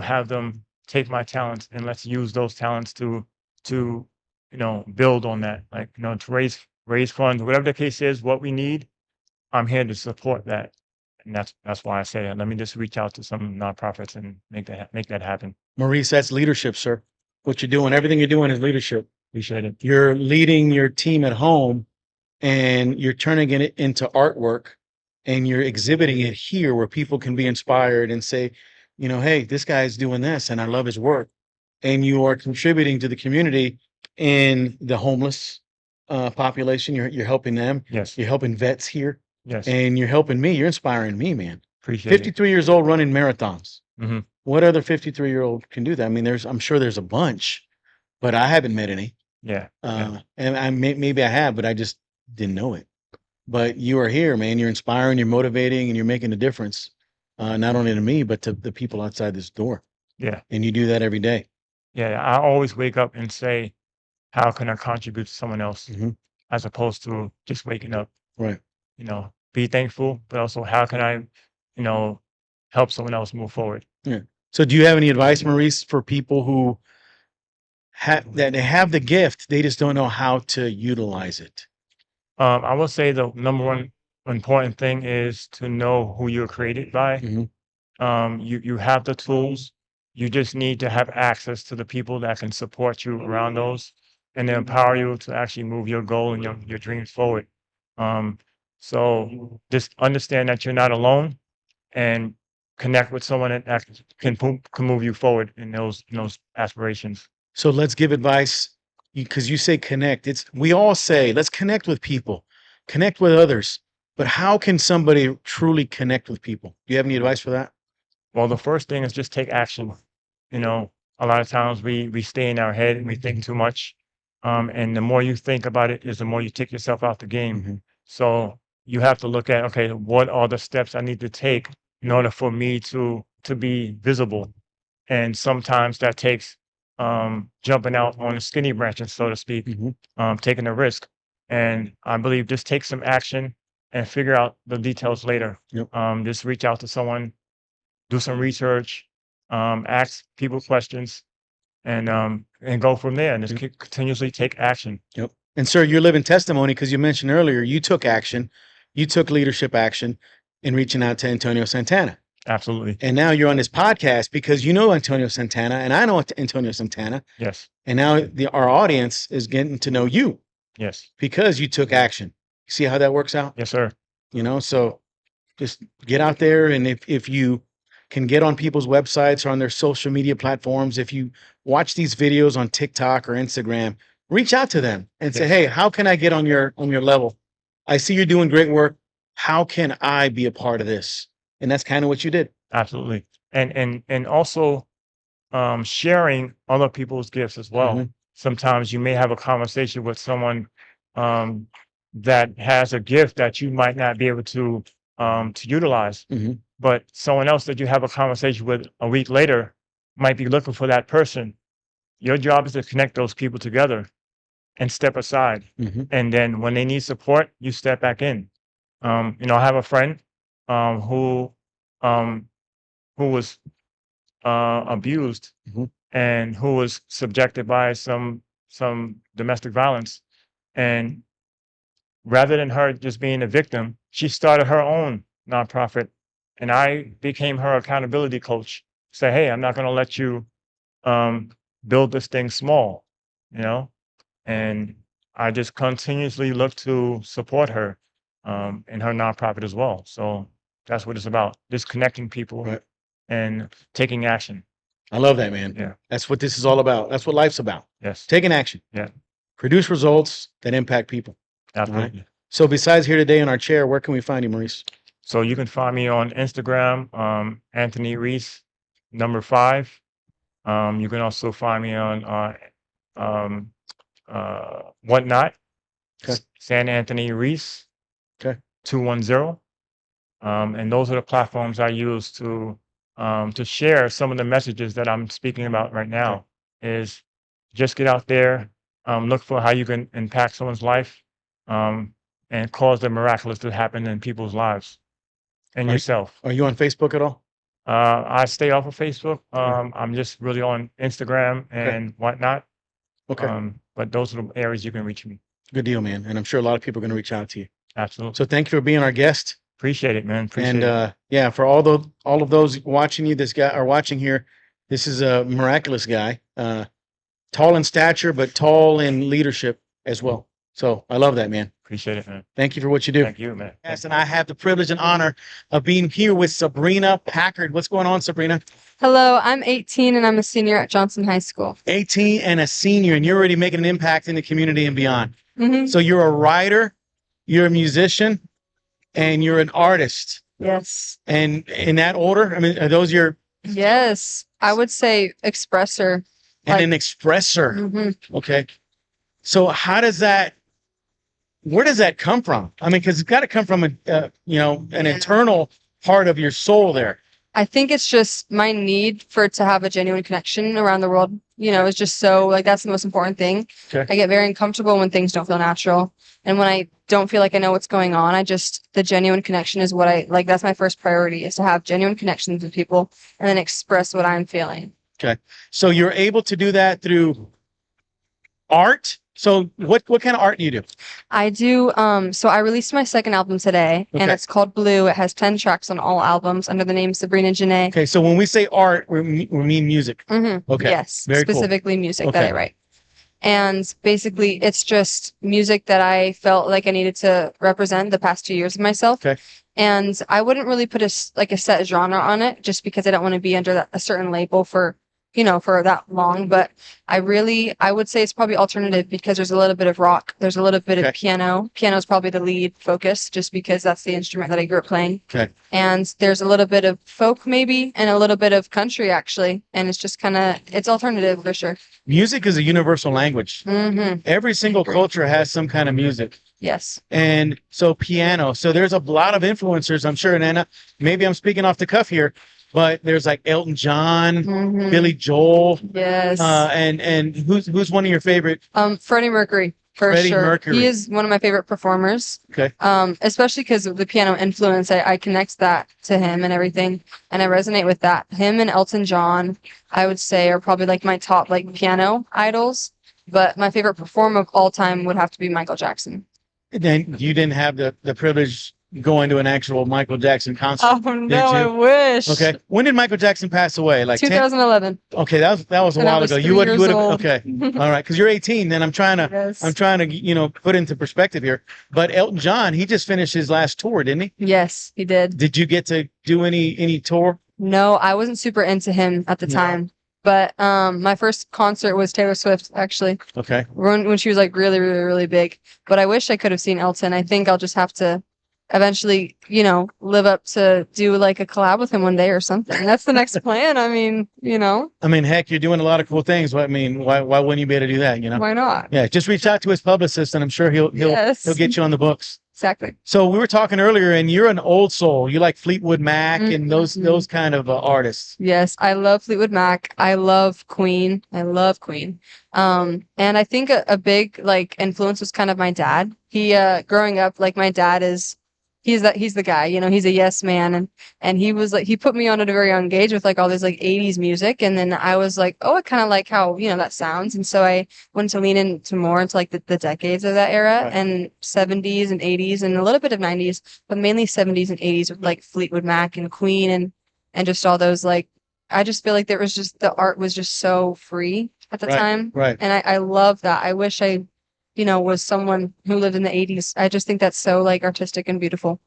have them take my talents and let's use those talents to build on that, like to raise funds, whatever the case is, what we need. I'm here to support that, and that's why I say let me just reach out to some nonprofits and make that happen. Maurice, that's leadership, sir. what you're doing. Everything you're doing is leadership. Appreciate it. You're leading your team at home and you're turning it into artwork and you're exhibiting it here where people can be inspired and say, you know, hey, this guy's doing this and I love his work. And you are contributing to the community in the homeless population. You're helping them. Yes. You're helping vets here. Yes. And you're helping me. You're inspiring me, man. Appreciate it. 53 years old running marathons. Mhm. What other 53-year-old can do that? I mean, I'm sure there's a bunch, but I haven't met any. Yeah. And maybe I have, but I just didn't know it. But you are here, man. You're inspiring, you're motivating, and you're making a difference, not only to me, but to the people outside this door. Yeah. And you do that every day. Yeah. I always wake up and say, how can I contribute to someone else, Mhm. as opposed to just waking up? Right. You know, be thankful, but also how can I, you know, help someone else move forward? So do you have any advice, Maurice, for people who that they have the gift, they just don't know how to utilize it? I will say the number one important thing is to know who you're created by. Mhm. You have the tools. You just need to have access to the people that can support you around those and empower you to actually move your goal and your dreams forward. So just understand that you're not alone and connect with someone that can move you forward in those aspirations. So let's give advice because you say connect. We all say let's connect with people, connect with others. But how can somebody truly connect with people? Do you have any advice for that? Well, the first thing is just take action. You know, a lot of times we stay in our head and we think too much. And the more you think about it is the more you take yourself out the game. Mhm. So you have to look at, okay, what are the steps I need to take in order for me to be visible? And sometimes that takes jumping out on the skinny branches, so to speak, Mhm. taking a risk. And I believe just take some action and figure out the details later. Yep. Just reach out to someone, do some research, ask people questions, and go from there. And just continuously take action. Yep. And sir, you're living testimony because you mentioned earlier you took action, you took leadership action in reaching out to Antonio Santana. Absolutely. And now you're on this podcast because you know Antonio Santana and I know Antonio Santana. Yes. And now our audience is getting to know you Yes. because you took action. You see how that works out? Yes, sir. You know, so just get out there. And if you can get on people's websites or on their social media platforms, if you watch these videos on TikTok or Instagram, reach out to them and say, Yes. hey, how can I get on your level? I see you're doing great work. How can I be a part of this? And that's kind of what you did. Absolutely. And also sharing other people's gifts as well. Mhm. Sometimes you may have a conversation with someone that has a gift that you might not be able to utilize, Mhm. but someone else that you have a conversation with a week later might be looking for that person. Your job is to connect those people together and step aside. Mhm. And then when they need support, you step back in. I have a friend who was abused Mhm. and who was subjected by some domestic violence. And rather than her just being a victim, she started her own nonprofit. And I became her accountability coach. Say, hey, I'm not going to let you build this thing small, and I just continuously look to support her in her nonprofit as well. So that's what it's about, just connecting people Right. and taking action. I love that, man. Yeah. That's what this is all about. That's what life's about. Yes. Taking action. Yeah. Produce results that impact people. Absolutely. So besides here today in our chair, where can we find you, Maurice? So you can find me on Instagram, Anthony Reese, number 5. You can also find me on Whatnot, Okay. San Anthony Reese, Okay. 210. And those are the platforms I use to share some of the messages that I'm speaking about right now. Is just get out there, look for how you can impact someone's life, and cause the miraculous to happen in people's lives and Right. yourself. Are you on Facebook at all? I stay off of Facebook. I'm just really on Instagram and Whatnot. Okay. But those are the areas you can reach me. Good deal, man. And I'm sure a lot of people are going to reach out to you. Absolutely. So thank you for being our guest. Appreciate it, man. Appreciate And it. yeah, for all of those watching you, this guy are watching here. This is a miraculous guy. tall in stature, but tall in leadership as well. So I love that, man. Appreciate it, man. Thank you for what you do. Thank you, man. Yes, and I have the privilege and honor of being here with Sabrina Packard. What's going on, Sabrina? Hello, I'm 18 and I'm a senior at Johnson High School. 18 and a senior, and you're already making an impact in the community and beyond. Hmm. So you're a writer, you're a musician, and you're an artist. Yes. And in that order, I mean, are those your Yes. I would say expresser. and an expressor? Hmm. Okay. So how does that? Where does that come from? I mean, because it's got to come from an internal part of your soul there. I think it's just my need for it to have a genuine connection around the world. It's just so like that's the most important thing. Okay. I get very uncomfortable when things don't feel natural. And when I don't feel like I know what's going on, the genuine connection is what I like. That's my first priority is to have genuine connections with people and then express what I'm feeling. Okay. So you're able to do that through art. So what kind of art do you do? I do. So I released my second album today, and Okay. it's called Blue. It has 10 tracks on all albums under the name Sabrina Janae. Okay. So when we say art, we mean music. Mm-hmm. Okay. Yes, Very cool. specifically music that Okay. I write. And basically, it's just music that I felt like I needed to represent the past 2 years of myself. Okay. And I wouldn't really put a set genre on it, just because I don't want to be under a certain label for that long. But I would say it's probably alternative because there's a little bit of rock. There's a little bit Okay. of piano. Piano is probably the lead focus just because that's the instrument that I grew up playing. Okay. And there's a little bit of folk maybe and a little bit of country actually. And it's just it's alternative for sure. Music is a universal language. Mm-hmm. Every single culture has some kind of music. Yes. And so piano. So there's a lot of influencers, I'm sure. And Anna, maybe I'm speaking off the cuff here, but there's like Elton John, Mhm. Billy Joel, Yes. and who's one of your favorite? Freddie Mercury for Freddie sure. Mercury. He is one of my favorite performers. Okay. Especially because of the piano influence. I connect that to him and everything, and I resonate with that. Him and Elton John, I would say, are probably like my top like piano idols. But my favorite performer of all time would have to be Michael Jackson. Then you didn't have the privilege going to an actual Michael Jackson concert. Oh no, I wish. Okay. When did Michael Jackson pass away? Like 2011. Okay, that was a And I while was ago. 3 You would years have old. okay. All right, because you're 18. Then I'm trying to Yes. put into perspective here. But Elton John, he just finished his last tour, didn't he? Yes, he did. Did you get to do any tour? No, I wasn't super into him at the No. time. But my first concert was Taylor Swift, actually, Okay. when she was like really, really, really big. But I wish I could have seen Elton. I think I'll just have to eventually, live up to do like a collab with him one day or something. That's the next plan. I mean, I mean, heck, you're doing a lot of cool things. I mean, why wouldn't you be able to do that? why not? Yeah, just reach out to his publicist, and I'm sure he'll Yes. get you on the books. Exactly. So we were talking earlier, and you're an old soul. You like Fleetwood Mac and those Mhm. kind of artists. Yes, I love Fleetwood Mac. I love Queen. And I think a big like influence was kind of my dad. He growing up, like my dad he's the guy, he's a yes man, and he was like he put me on at a very young age with like all this like 80s music, and then I was like, oh, I kind of like how that sounds, and so I wanted to lean into more into like the decades of that era, Right. and 70s and 80s and a little bit of 90s, but mainly 70s and 80s with like Fleetwood Mac and Queen and just all those like I just feel like there was just the art was just so free at the Right, time, right. and I love that. I wish I was someone who lived in the 80s. I just think that's so like artistic and beautiful.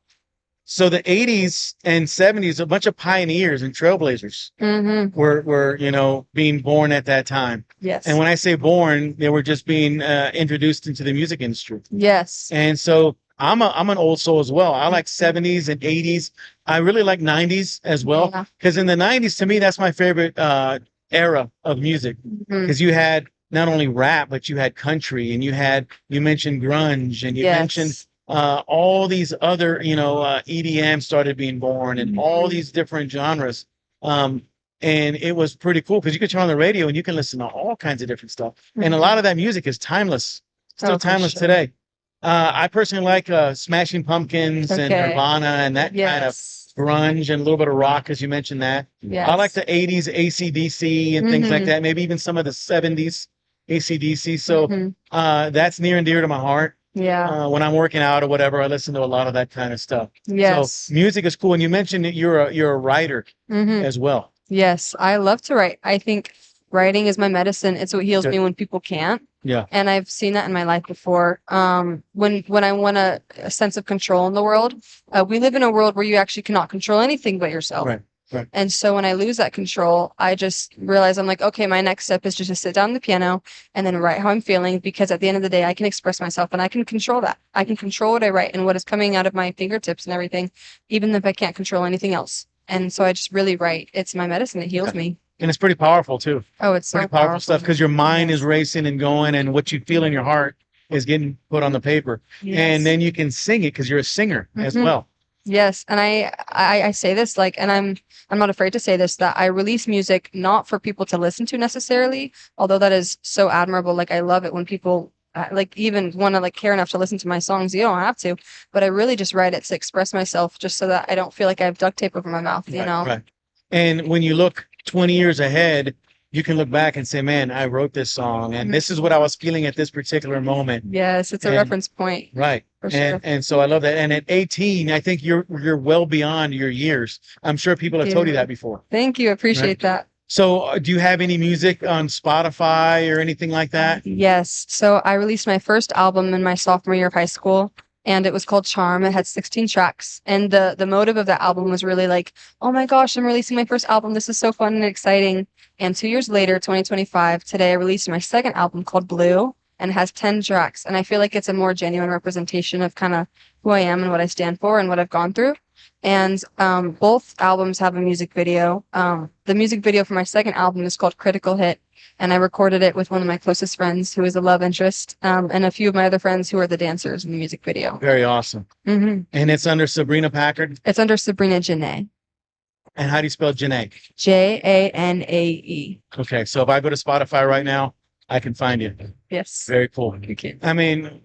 So the 80s and 70s, a bunch of pioneers and trailblazers Mm-hmm. were being born at that time. Yes. And when I say born, they were just being introduced into the music industry. Yes. And so I'm an old soul as well. I like 70s and 80s. I really like 90s as well. Yeah. Because in the 90s, to me, that's my favorite era of music. Mhm. Because you had not only rap, but you had country, and you mentioned grunge, and you Yes. mentioned all these other, EDM started being born, and all these different genres. And it was pretty cool because you could turn on the radio and you can listen to all kinds of different stuff. And a lot of that music is timeless, still Oh, for timeless sure. today. I personally like Smashing Pumpkins and Okay. Nirvana and that kind of Yes. grunge and a little bit of rock, as you mentioned that. Yes. I like the 80s AC/DC and things like Mhm. that, maybe even some of the 70s AC/DC. So Mhm. that's near and dear to my heart. Yeah. When I'm working out or whatever, I listen to a lot of that kind of stuff. Yes. So music is cool. And you mentioned that you're a writer Mhm. as well. Yes. I love to write. I think Writing is my medicine. It's what heals Good. me when people can't. Yeah. And I've seen that in my life before. When I want a sense of control in the world, we live in a world where you actually cannot control anything but yourself. Right. Right. And so when I lose that control, I just realize I'm like, okay, my next step is just to sit down at the piano and then write how I'm feeling, because at the end of the day, I can express myself and I can control that. I can control what I write and what is coming out of my fingertips and everything, even if I can't control anything else. And so I just really write. It's my medicine. It heals me. And it's pretty powerful too. Oh, it's so Pretty powerful stuff, because your mind Yes. is racing and going, and what you feel in your heart is getting put on the paper. Yes. And then you can sing it because you're a singer as Mhm. well. Yes, and I say this like, and I'm not afraid to say this, that I release music not for people to listen to necessarily, although that is so admirable. Like I love it when people like even want to like care enough to listen to my songs. You don't have to, but I really just write it to express myself, just so that I don't feel like I have duct tape over my mouth. You know? Right. And when you look 20 years ahead, you can look back and say, man, I wrote this song and this is what I was feeling at this particular moment. Yes, it's a And- reference point Right. for sure. And so I love that. And at 18, I think you're well beyond your years. I'm sure people have told you Yeah. that before. Thank you, appreciate that. So do you have any music on Spotify or anything like that? Yes. So I released my first album in my sophomore year of high school, and it was called Charm. It had 16 tracks. And the motive of that album was really like, oh my gosh, I'm releasing my first album. This is so fun and exciting. And 2 years later, 2025, today I released my second album called Blue, and it has 10 tracks. And I feel like it's a more genuine representation of kind of who I am and what I stand for and what I've gone through. And both albums have a music video. The music video for my second album is called Critical Hit, and I recorded it with one of my closest friends who is a love interest, and a few of my other friends who are the dancers in the music video. Very awesome. hmm And it's under Sabrina Packard. It's under Sabrina Janae. And how do you spell Janae? Janae. Okay. So if I go to Spotify right now, I can find you. Yes. Very cool. Okay. I mean,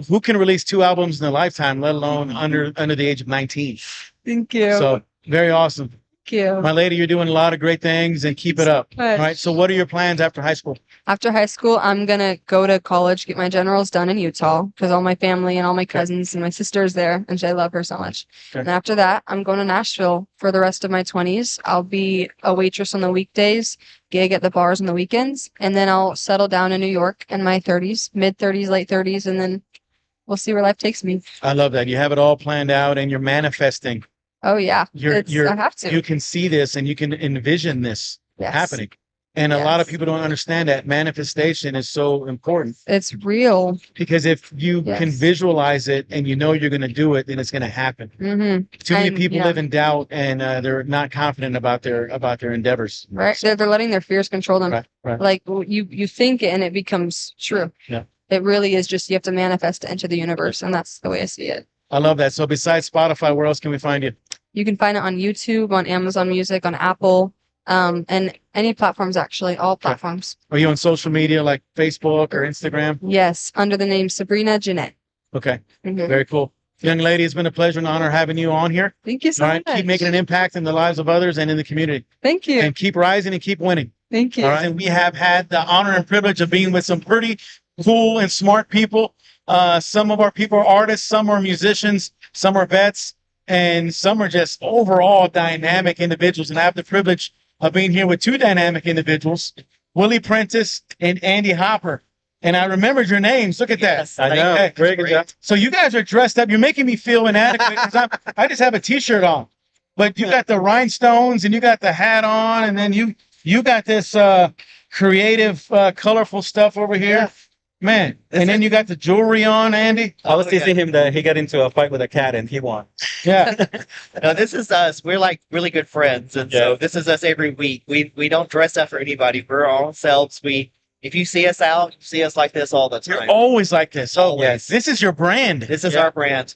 who can release 2 albums in a lifetime, let alone under the age of 19? Thank you. So very awesome. Thank you. My lady, you're doing a lot of great things, and keep it up. Good. All right. So what are your plans after high school? After high school, I'm gonna go to college, get my generals done in Utah, because all my family and all my cousins and my sister's there, and I love her so much. Okay. And after that, I'm going to Nashville for the rest of my 20s. I'll be a waitress on the weekdays, gig at the bars on the weekends, and then I'll settle down in New York in my 30s, mid 30s, late 30s, and then we'll see where life takes me. I love that. You have it all planned out, and you're manifesting. Oh yeah, You're I have to. you can see this, and you can envision this Yes. happening. And a lot of Yes. people don't understand that manifestation is so important, It's real. because if you can Yes. visualize it and you know you're going to do it, then it's going to happen. Mm-hmm. Too many And, people yeah. live in doubt, and they're not confident about their endeavors. Right. They're letting their fears control them. Right, right. Like you think it and it becomes true. Yeah. It really is just, you have to manifest it into the universe, and that's the way I see it. I love that. So besides Spotify, where else can we find you? You can find it on YouTube, on Amazon Music, on Apple, and any platforms, actually, all platforms. Are you on social media like Facebook or Instagram? Yes, under the name Sabrina Jeanette. Okay, Mhm. very cool. Young lady, it's been a pleasure and honor having you on here. Thank you so All right, much. keep making an impact in the lives of others and in the community, Thank you. and keep rising and keep winning. Thank you. All right, and we have had the honor and privilege of being with some pretty cool and smart people. Some of our people are artists, some are musicians, some are vets, and some are just overall dynamic individuals. And I have the privilege of being here with 2 dynamic individuals, Willie Prentice and Andy Hopper. And I remembered your names. Look at that. Yes, I know. Okay. Very good job. So you guys are dressed up. You're making me feel inadequate, because I just have a T-shirt on. But you got the rhinestones and you got the hat on, and then you got this creative, colorful stuff over here. Man, and then you got the jewelry on, Andy. I was teasing him that he got into a fight with a cat and he won. Yeah. No, this is us. We're like really good friends, and so Yeah. this is us every week. We don't dress up for anybody. We're our own selves. If you see us out, you see us like this all the You're time. always like this. Oh, Always. this is your brand. This is Yeah. our brand.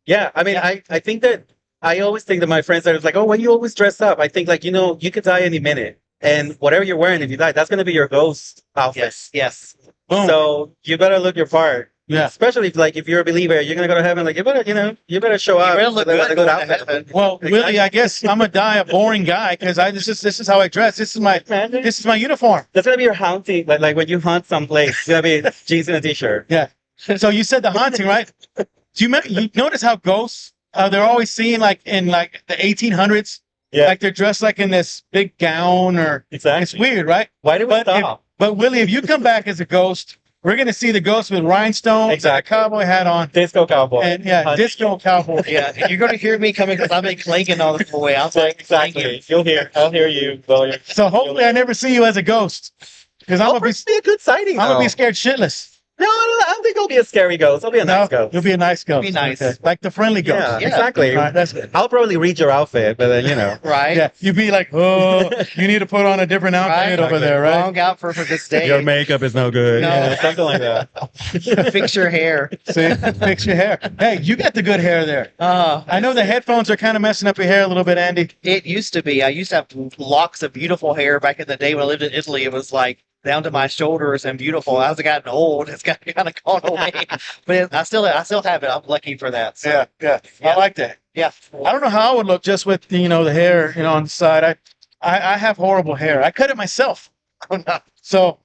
Yeah, I mean, I think that I always think that my friends that are like, oh, when you always dress up, I think like, you could die any minute. And whatever you're wearing, if you die, that's going to be your ghost outfit. Yes. Boom. So you better look your part. Yeah. Especially if you're a believer, you're going to go to heaven. Like, you better show up. better look with a good going to outfit. heaven. Well, Willie, I guess I'm gonna die a boring guy, because this is how I dress. This is my uniform. That's gonna be your haunting, like when you hunt someplace, it's gonna be jeans and a t-shirt. So you said the haunting, right? You notice how ghosts they're always seen like in like the 1800s, Yeah. Like they're dressed like in this big gown or Exactly. it's weird, right? Why did we stop? But Willie, if you come back as a ghost, we're gonna see the ghost with rhinestones, Exactly. and a cowboy hat on, Disco cowboy. and disco cowboy. Yeah, you're gonna hear me coming because I've been clanking all the way. I'm like Exactly. You'll hear. I'll hear you. William. So hopefully, I never see you as a ghost, because I'm Hopefully it'll be a good sighting. gonna be though. scared shitless. No, I don't think it'll be a scary ghost. It'll be a nice ghost. You'll be a nice ghost. Be nice. Okay. Like the friendly ghost. Yeah, Yeah. exactly. All right, that's good. I'll probably read your outfit, but then right. Yeah, you'd be like, oh, you need to put on a different outfit Right. over there, right? Wrong outfit for this day. your makeup is no good. No. Yeah, something like that. Fix your hair. See, fix your hair. Hey, you got the good hair there. I know the headphones are kind of messing up your hair a little bit, Andy. It used to be. I used to have locks of beautiful hair back in the day when I lived in Italy. It was like down to my shoulders and beautiful. As I gotten old, it's got kind of gone away. But I still have it. I'm lucky for that. So, Yeah. Yeah. I like that. yeah. I don't know how I would look just with the hair, on the side. I have horrible hair. I cut it myself. So,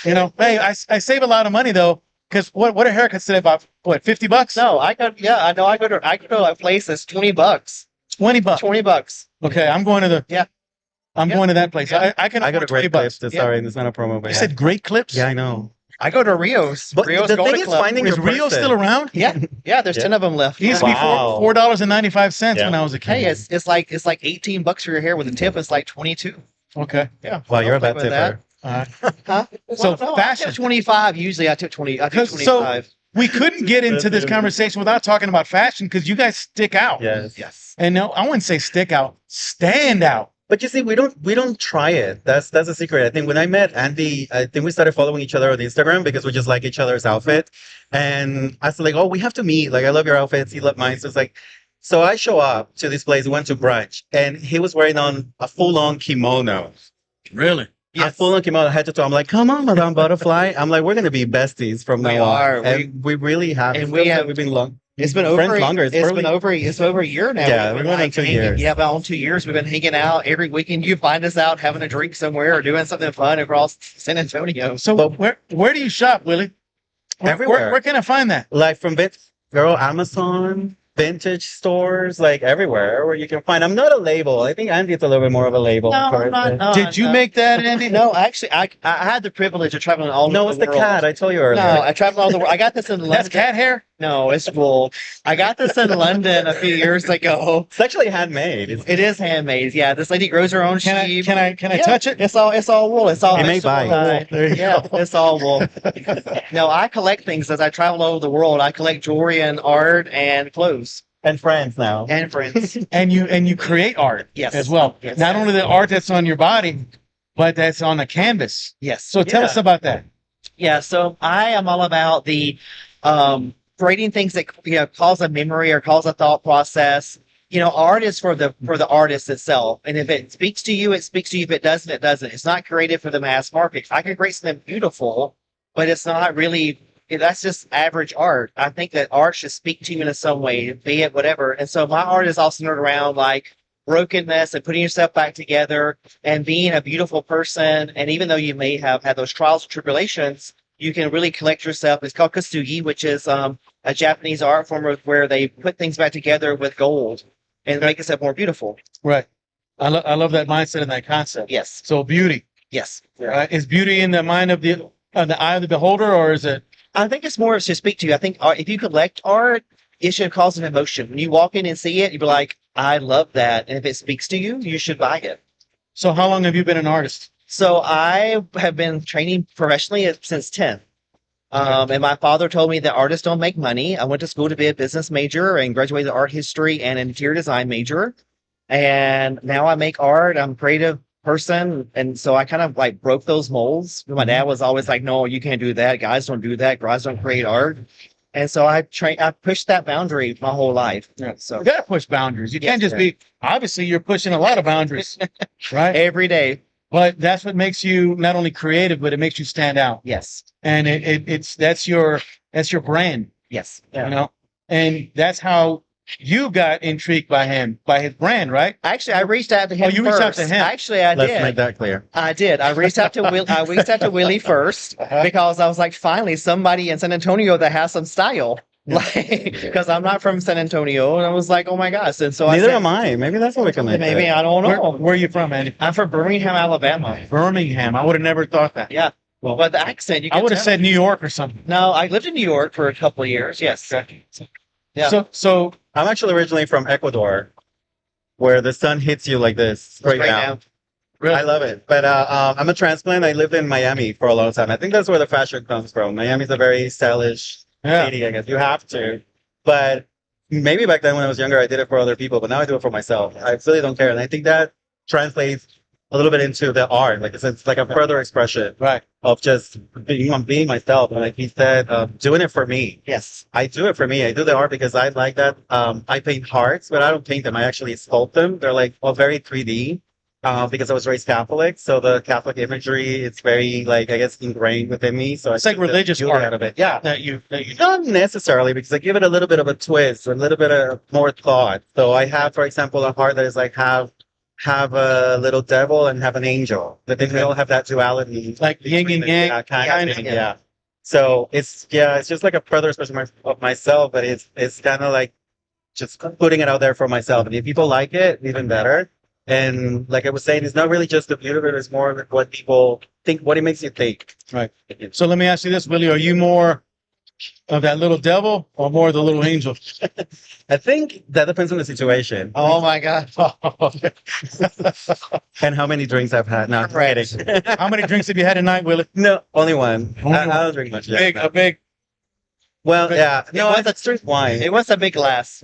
hey, I save a lot of money though, because what are haircuts today? About what, $50? No, I go. Yeah, I know. I go to a place that's $20. $20. $20. Okay, I'm going to the. Yeah. I'm Yeah. going to that place. Yeah. I can. I got a afford great 20 bucks. clips. Sorry, there's not a promo. But You said great clips. yeah, I know. I go to Rio's. But Rio's the Golden thing is Club. finding Is your Rio person. still around? Yeah, there's Yeah. 10 of them left. It used to Wow. be $4.95 Yeah. when I was a kid. Hey, it's like $18 for your hair with a tip. It's like 22. Okay. Yeah. Wow, you're a I'll bad play with that. tipper. All right. Huh? So no, fashion. I tip 25. Usually I tip 20. I tip 25. We couldn't get into this conversation without talking about fashion because you guys stick out. Yes. Yes. And no, I wouldn't say stick out, stand out. But you see, we don't try it. That's a secret. I think when I met Andy, I think we started following each other on Instagram because we just like each other's outfit. And I said like, oh, we have to meet. Like, I love your outfits. You love mine. So it's like, so I show up to this place. We went to brunch, and he was wearing on a full-on kimono. Really? A full-on kimono, head to toe. I'm like, come on, Madame Butterfly. I'm like, we're gonna be besties from We now are. on. And we really have. and It we feels like have- we've been long. It's been over. Friends longer. It's been over a year now. Yeah, We've we been, went on 2 years. Yeah, about 2 years. We've been hanging out every weekend. You find us out having a drink somewhere or doing something fun across San Antonio. So where do you shop, Willie? Everywhere. Where can I find that? Like from Amazon, vintage stores, like everywhere where you can find. I'm not a label. I think Andy's a little bit more of a label. No, I'm not. No, Did you make that, Andy? No, actually, I had the privilege of traveling all No, over it's the the world. cat. I told you earlier. No, I traveled all over the world. I got this in London. That's cat hair? No, it's wool. I got this in London a few years ago. It's actually handmade. It is handmade. Yeah, this lady grows her own sheep. Can I Yeah, touch it? It's all wool. It's all It may vegetable bite. dye. There you Yeah, go. it's all wool. No, I collect things as I travel all over the world. I collect jewelry and art and clothes And friends now. and friends. And you create art Yes. as well. Yes. Not only the art that's on your body, but that's on a canvas. Yes. So tell us about that. Yeah, so I am all about the creating things that cause a memory or cause a thought process. Art is for the artist itself, and if it speaks to you, it speaks to you. If it doesn't, it doesn't. It's not created for the mass market. I can create something beautiful, but it's not really. That's just average art. I think that art should speak to you in some way, be it whatever. And so my art is all centered around like brokenness and putting yourself back together and being a beautiful person. And even though you may have had those trials and tribulations, you can really collect yourself. It's called kintsugi, which is a Japanese art form where they put things back together with gold and make yourself more beautiful. Right. I love that mindset and that concept. Yes. So beauty. Yes. Is beauty in the mind of the eye of the beholder, or is it? I think it's more to speak to you. I think if you collect art, it should cause an emotion. When you walk in and see it, you'd be like, I love that. And if it speaks to you, you should buy it. So how long have you been an artist? So I have been training professionally since 10. And my father told me that artists don't make money. I went to school to be a business major and graduated art history and interior design major. And now I make art. I'm a creative person. And so I kind of like broke those molds. My dad was always like, no, you can't do that. Guys don't do that. Guys don't create art. And so I pushed that boundary my whole life. Yeah. So You gotta push boundaries. You Yes, can't just sir. be. Obviously, you're pushing a lot of boundaries, right? every day. But that's what makes you not only creative, but it makes you stand out. Yes. And that's your brand, Yes. and that's how you got intrigued by his brand, right? Actually, I reached out to him. Oh, you reached out first. to him. Actually, I Let's did. make that clear. I did. I reached out to Willie first Uh-huh. because I was like, finally, somebody in San Antonio that has some style. like because I'm not from San Antonio, and I was like, oh my gosh, and so Neither I am I. Maybe that's what we said, connect. maybe I don't know. Where are you from, Andy? I'm from Birmingham, Alabama. Birmingham. I would have never thought that. Yeah, well, but the accent, you I can would have tell. said New York or something. No, I lived in New York for a couple of years. Yes. Yeah. So I'm actually originally from Ecuador, where the sun hits you like this right now. really, I love it. But I'm a transplant. I lived in Miami for a long time. I think that's where the fashion comes from. Miami's a very stylish yeah. city, I guess. You have to. But maybe back then when I was younger, I did it for other people, but now I do it for myself. I really don't care. And I think that translates a little bit into the art. Like it's like a further expression Right. of just being myself. And like he said, doing it for me. Yes. I do it for me. I do the art because I like that. I paint hearts, but I don't paint them. I actually sculpt them. They're like very 3D. Because I was raised Catholic, so the Catholic imagery it's very like I guess ingrained within me. So It's like took the religious beauty art. out of it. Yeah, that you not necessarily because I give it a little bit of a twist, a little bit of more thought. So I have, for example, a heart that is like have a little devil and have an angel. I think we all have that duality, like yin and yang. yeah, kind kind of of, thing, yeah. So it's just like a further expression of myself, but it's kind of like just putting it out there for myself. And if people like it, even better. And like I was saying, it's not really just the beauty of it; it's more of what people think, what it makes you think. Right. So let me ask you this, Willie: are you more of that little devil or more of the little angel? I think that depends on the situation Oh my God. and how many drinks I've had. No, I'm Right. kidding. How many drinks have you had tonight, Willie? No, only one. Only I one. don't drink much. Big, Yeah, a big. well, yeah. No, was I just drink wine. It was a big glass.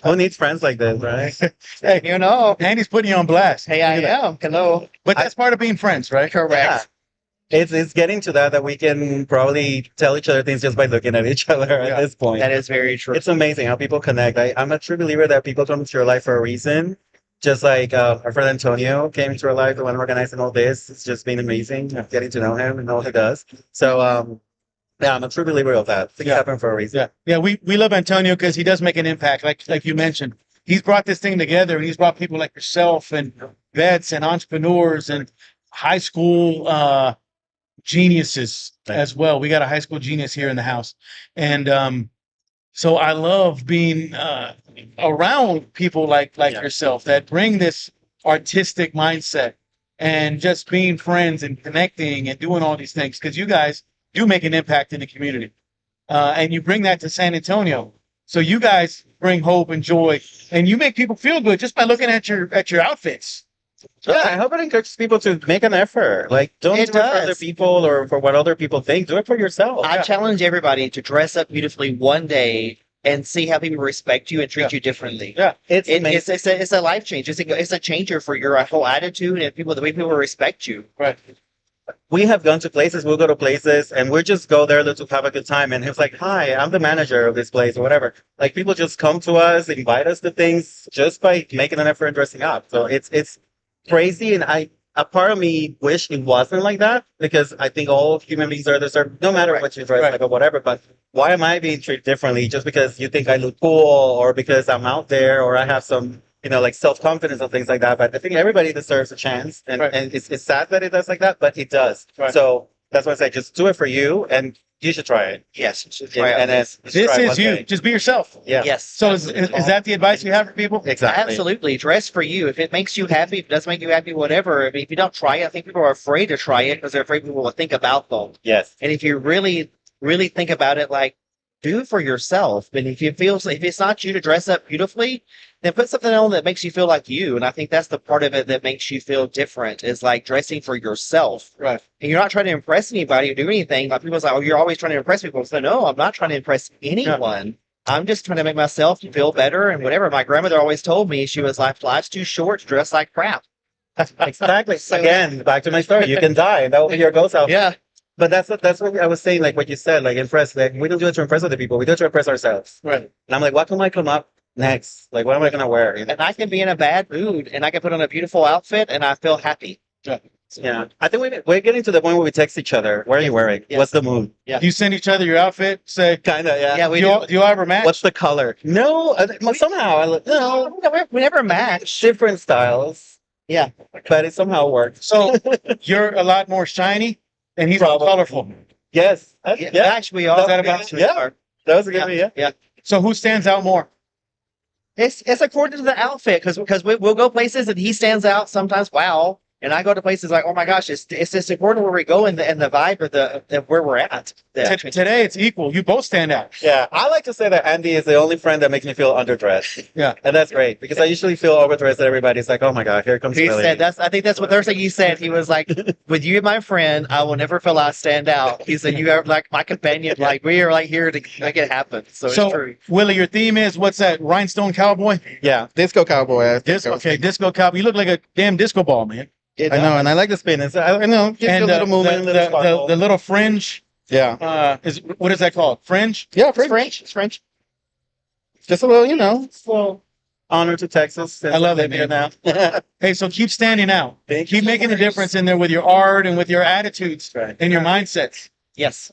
Who needs friends like this, right? Hey, You know. Andy's putting you on blast. Hey, I Look at that. am. Hello. But that's part of being friends, right? Correct. It's getting to that we can probably tell each other things just by looking at each other Yeah. at this point. That is very true. It's amazing how people connect. I'm a true believer that people come into your life for a reason. Just like our friend Antonio came into our life and when organizing all this, it's just been amazing getting to know him and know what he does. So, yeah, I'm a true believer of that. Things Yeah. happen for a reason. Yeah. We love Antonio because he does make an impact, like you mentioned. He's brought this thing together, and he's brought people like yourself and vets and entrepreneurs and high school geniuses as well. We got a high school genius here in the house, and so I love being around people like yourself that bring this artistic mindset and just being friends and connecting and doing all these things because you guys do make an impact in the community, and you bring that to San Antonio. So you guys bring hope and joy, and you make people feel good just by looking at your outfits. Yeah, I hope it encourages people to make an effort. Like, don't do It it for other does. people or for what other people think. Do it for yourself. I challenge everybody to dress up beautifully one day and see how people respect you and treat you differently. Yeah, It's It's amazing. it's a life change. It's a changer for your whole attitude and the way people respect you. right. We have gone to places, we'll go to places, and we'll just go there to have a good time. And it's like, hi, I'm the manager of this place or whatever. Like, people just come to us, invite us to things just by making an effort and dressing up. So it's crazy. And a part of me wish it wasn't like that because I think all human beings are deserved, no matter what you dress Right. like or whatever. But why am I being treated differently just because you think I look cool or because I'm out there or I have some, like self-confidence and things like that? But I think everybody deserves a chance. And, Right. and it's sad that it does like that, but it does. Right. So that's why I say just do it for you and you should try it. Yes. And then just This try it is one you. day. Just be yourself. Yeah. Yes. So is that the advice you have for people? Exactly. Absolutely. Dress for you. If it makes you happy, if it doesn't make you happy, whatever. I mean, if you don't try it, I think people are afraid to try it because they're afraid people will think about them. Yes. And if you really, really think about it, like, do it for yourself. And if it's not you to dress up beautifully, then put something on that makes you feel like you. And I think that's the part of it that makes you feel different is like dressing for yourself. Right. And you're not trying to impress anybody or do anything. Like people say, oh, you're always trying to impress people. So no, I'm not trying to impress anyone. I'm just trying to make myself feel better and whatever. My grandmother always told me, she was like, life's too short to dress like crap. Exactly. So- Again, back to my story. You can die, and that will be your ghost outfit. Yeah. But that's what I was saying. Like what you said, like impress. Like we don't do it to impress other people. We do it to impress ourselves. Right. And I'm like, what can I come up next? Like, what am I gonna wear? And I can be in a bad mood and I can put on a beautiful outfit and I feel happy. Yeah. I think we're getting to the point where we text each other. What are you wearing? Yes. What's the mood? Yeah. You send each other your outfit. Say, Kinda. Yeah. Yeah, we do do. you ever match? What's the color? No. Somehow. No. We never match. Different styles. Yeah. But it somehow works. So you're a lot more shiny, and he's more Probably. colorful. Yes. Yeah, actually, we are. Is that about- Actually, yeah. we are. That was a good one. Yeah. Yeah. So who stands out more? It's according to the outfit because we'll go places and he stands out sometimes. Wow. And I go to places like, oh my gosh, it's just according to where we go and the vibe or the where we're at. Today it's equal. You both stand out. Yeah, I like to say that Andy is the only friend that makes me feel underdressed. Yeah. And that's great because I usually feel overdressed and everybody's like, oh my God, here comes He Willie. said I think that's what the first thing he said. He was like, with you, my friend, I will never feel I stand out. He said, you are like my companion. Like we are like here to make it happen. So it's true. Willie, your theme is what's that? Rhinestone cowboy? Yeah, disco cowboy. Disco cowboy. You look like a damn disco ball, man. I know, and I like the spin. I know, gives you a little movement, a little sparkle. the little fringe. Yeah. Is what is that called? Fringe? Yeah, It's French. It's French. Just a little, well, honor to Texas. I love that, here man. now. Hey, so keep standing out. Thank Keep you. making a difference in there with your art and with your attitudes Right. and your mindsets. Yes.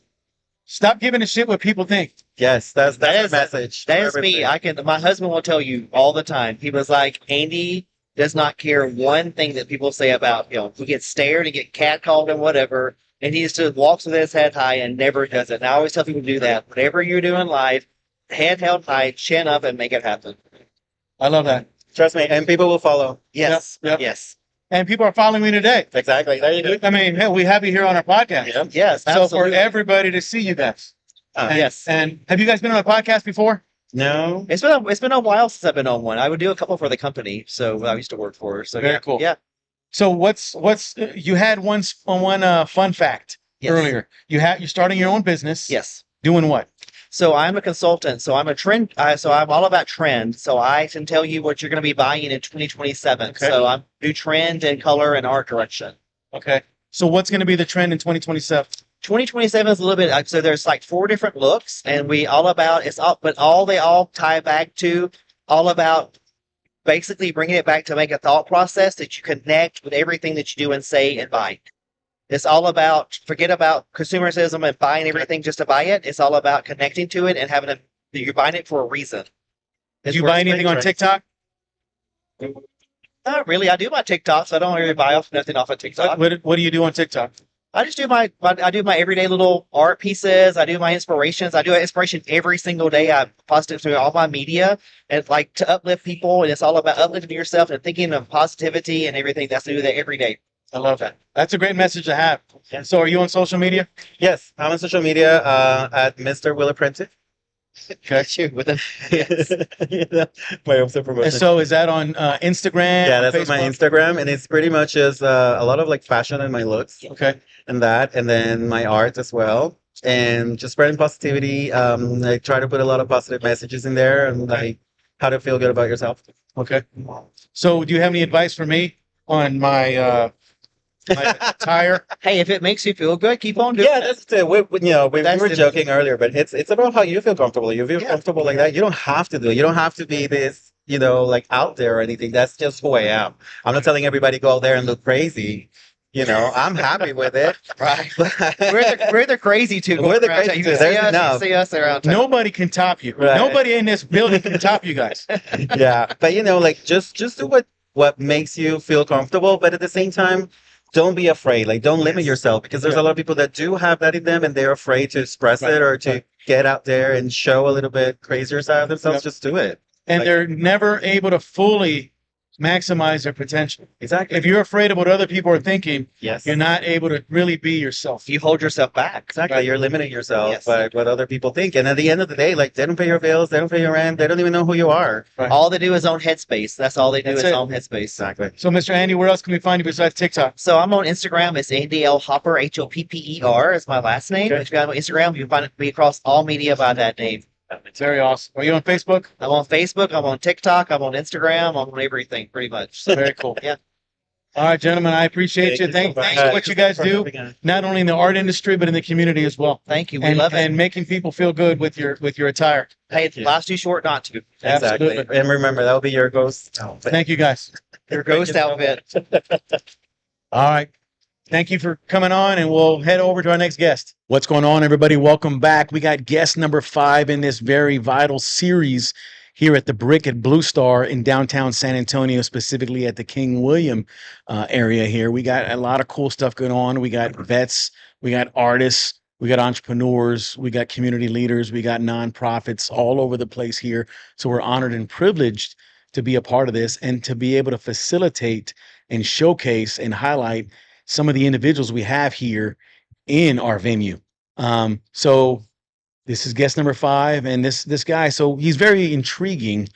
Stop giving a shit what people think. Yes, that's That the is- message. That for is me. everything. My husband will tell you all the time. He was like, Andy does not care one thing that people say about him. He gets stared and get catcalled and whatever, and he just walks with his head high and never does it. And I always tell people to do that. Whatever you do in life, head held high, chin up, and make it happen. I love that. Trust me, and people will follow. Yes. Yep. Yes. And people are following me today. Exactly. There you go. I mean, hey, we have you here on our podcast. Yeah. Yes. So for Absolutely. everybody to see you guys. Yes. And have you guys been on a podcast before? No. It's been a while since I've been on one. I would do a couple for the company, so I used to work for. So Very yeah, cool. Yeah. So what's you had one fun fact Yes. earlier. You're starting your own business. Yes. Doing what? So I'm a consultant. So I'm a trend. So I'm all about trend. So I can tell you what you're going to be buying in 2027. Okay. So I'm do trend and color and art direction. Okay. So what's going to be the trend in 2027? 2027 is a little bit. So there's like 4 different looks, and we all about it's all, but all they all tie back to all about basically bringing it back to make a thought process that you connect with everything that you do and say and buy. It's all about forget about consumerism and buying everything just to buy it. It's all about connecting to it and having you're buying it for a reason. Did you buy anything on TikTok? Not really. I do my TikToks. I don't really buy nothing off of TikTok. What do you do on TikTok? I just do my everyday little art pieces. I do my inspirations. I do an inspiration every single day. I post it through all my media and like to uplift people. And it's all about uplifting yourself and thinking of positivity and everything. That's to do that every day. I love that. That's a great message to have. Yeah. So are you on social media? Yes, I'm on social media at Mr. Will Apprentice. Okay. With a My own promotion. And so is that on Instagram? Yeah, on that's on my Facebook? Instagram, and it's pretty much just a lot of like fashion and my looks Okay. and that, and then my art as well, and just spreading positivity. I try to put a lot of positive messages in there, and like how to feel good about yourself. Okay. So do you have any advice for me on my attire? hey, if it makes you feel good, keep on doing Yeah, it. that's it. We That's were it. joking earlier, but it's about how you feel comfortable. You feel comfortable like that. You don't have to do it. You don't have to be this, like out there or anything. That's just who I am. I'm not telling everybody go out there and look crazy. I'm happy with it. Right. we're the crazy two. We're the around crazy town. You two. can There's see us, enough. you see us around town. Nobody can top you. Right. Nobody in this building can top you guys. Yeah, but like just do what makes you feel comfortable, but at the same time, don't be afraid. Like, don't limit yourself because there's a lot of people that do have that in them and they're afraid to express it or to get out there and show a little bit crazier side of themselves. Yep. Just do it. And Like- they're never able to fully maximize their potential. Exactly. If you're afraid of what other people are thinking, Yes. you're not able to really be yourself. You hold yourself back. Exactly. Right. You're limiting yourself Yes. by what other people think. And at the end of the day, like, they don't pay your bills, they don't pay your rent, they don't even know who you are. Right. All they do is own headspace. That's all they do That's is it. own headspace. Exactly. So, Mr. Andy, where else can we find you besides TikTok? So I'm on Instagram. It's Andy L. Hopper, Hopper is my last name. Okay. If you got on Instagram, you can find me across all media by that name. Very awesome. Are you on Facebook? I'm on Facebook. I'm on TikTok. I'm on Instagram. I'm on everything, pretty much. So, Very cool. Yeah. All right, gentlemen, I appreciate you. Thanks for what you guys do, not only in the art industry, but in the community as well. Thank you. We And, love it. and making people feel good with your attire. Hey, life's too short not to. Exactly. Absolutely. And remember, that will be your ghost. Thank you, guys. Your ghost outfit. All right. Thank you for coming on, and we'll head over to our next guest. What's going on, everybody? Welcome back. We got guest number 5 in this very vital series here at the Brick at Bluestar in downtown San Antonio, specifically at the King William area here. We got a lot of cool stuff going on. We got vets, we got artists, we got entrepreneurs, we got community leaders, we got nonprofits all over the place here. So we're honored and privileged to be a part of this and to be able to facilitate and showcase and highlight some of the individuals we have here in our venue. So this is guest number 5, and this guy, so he's very intriguing.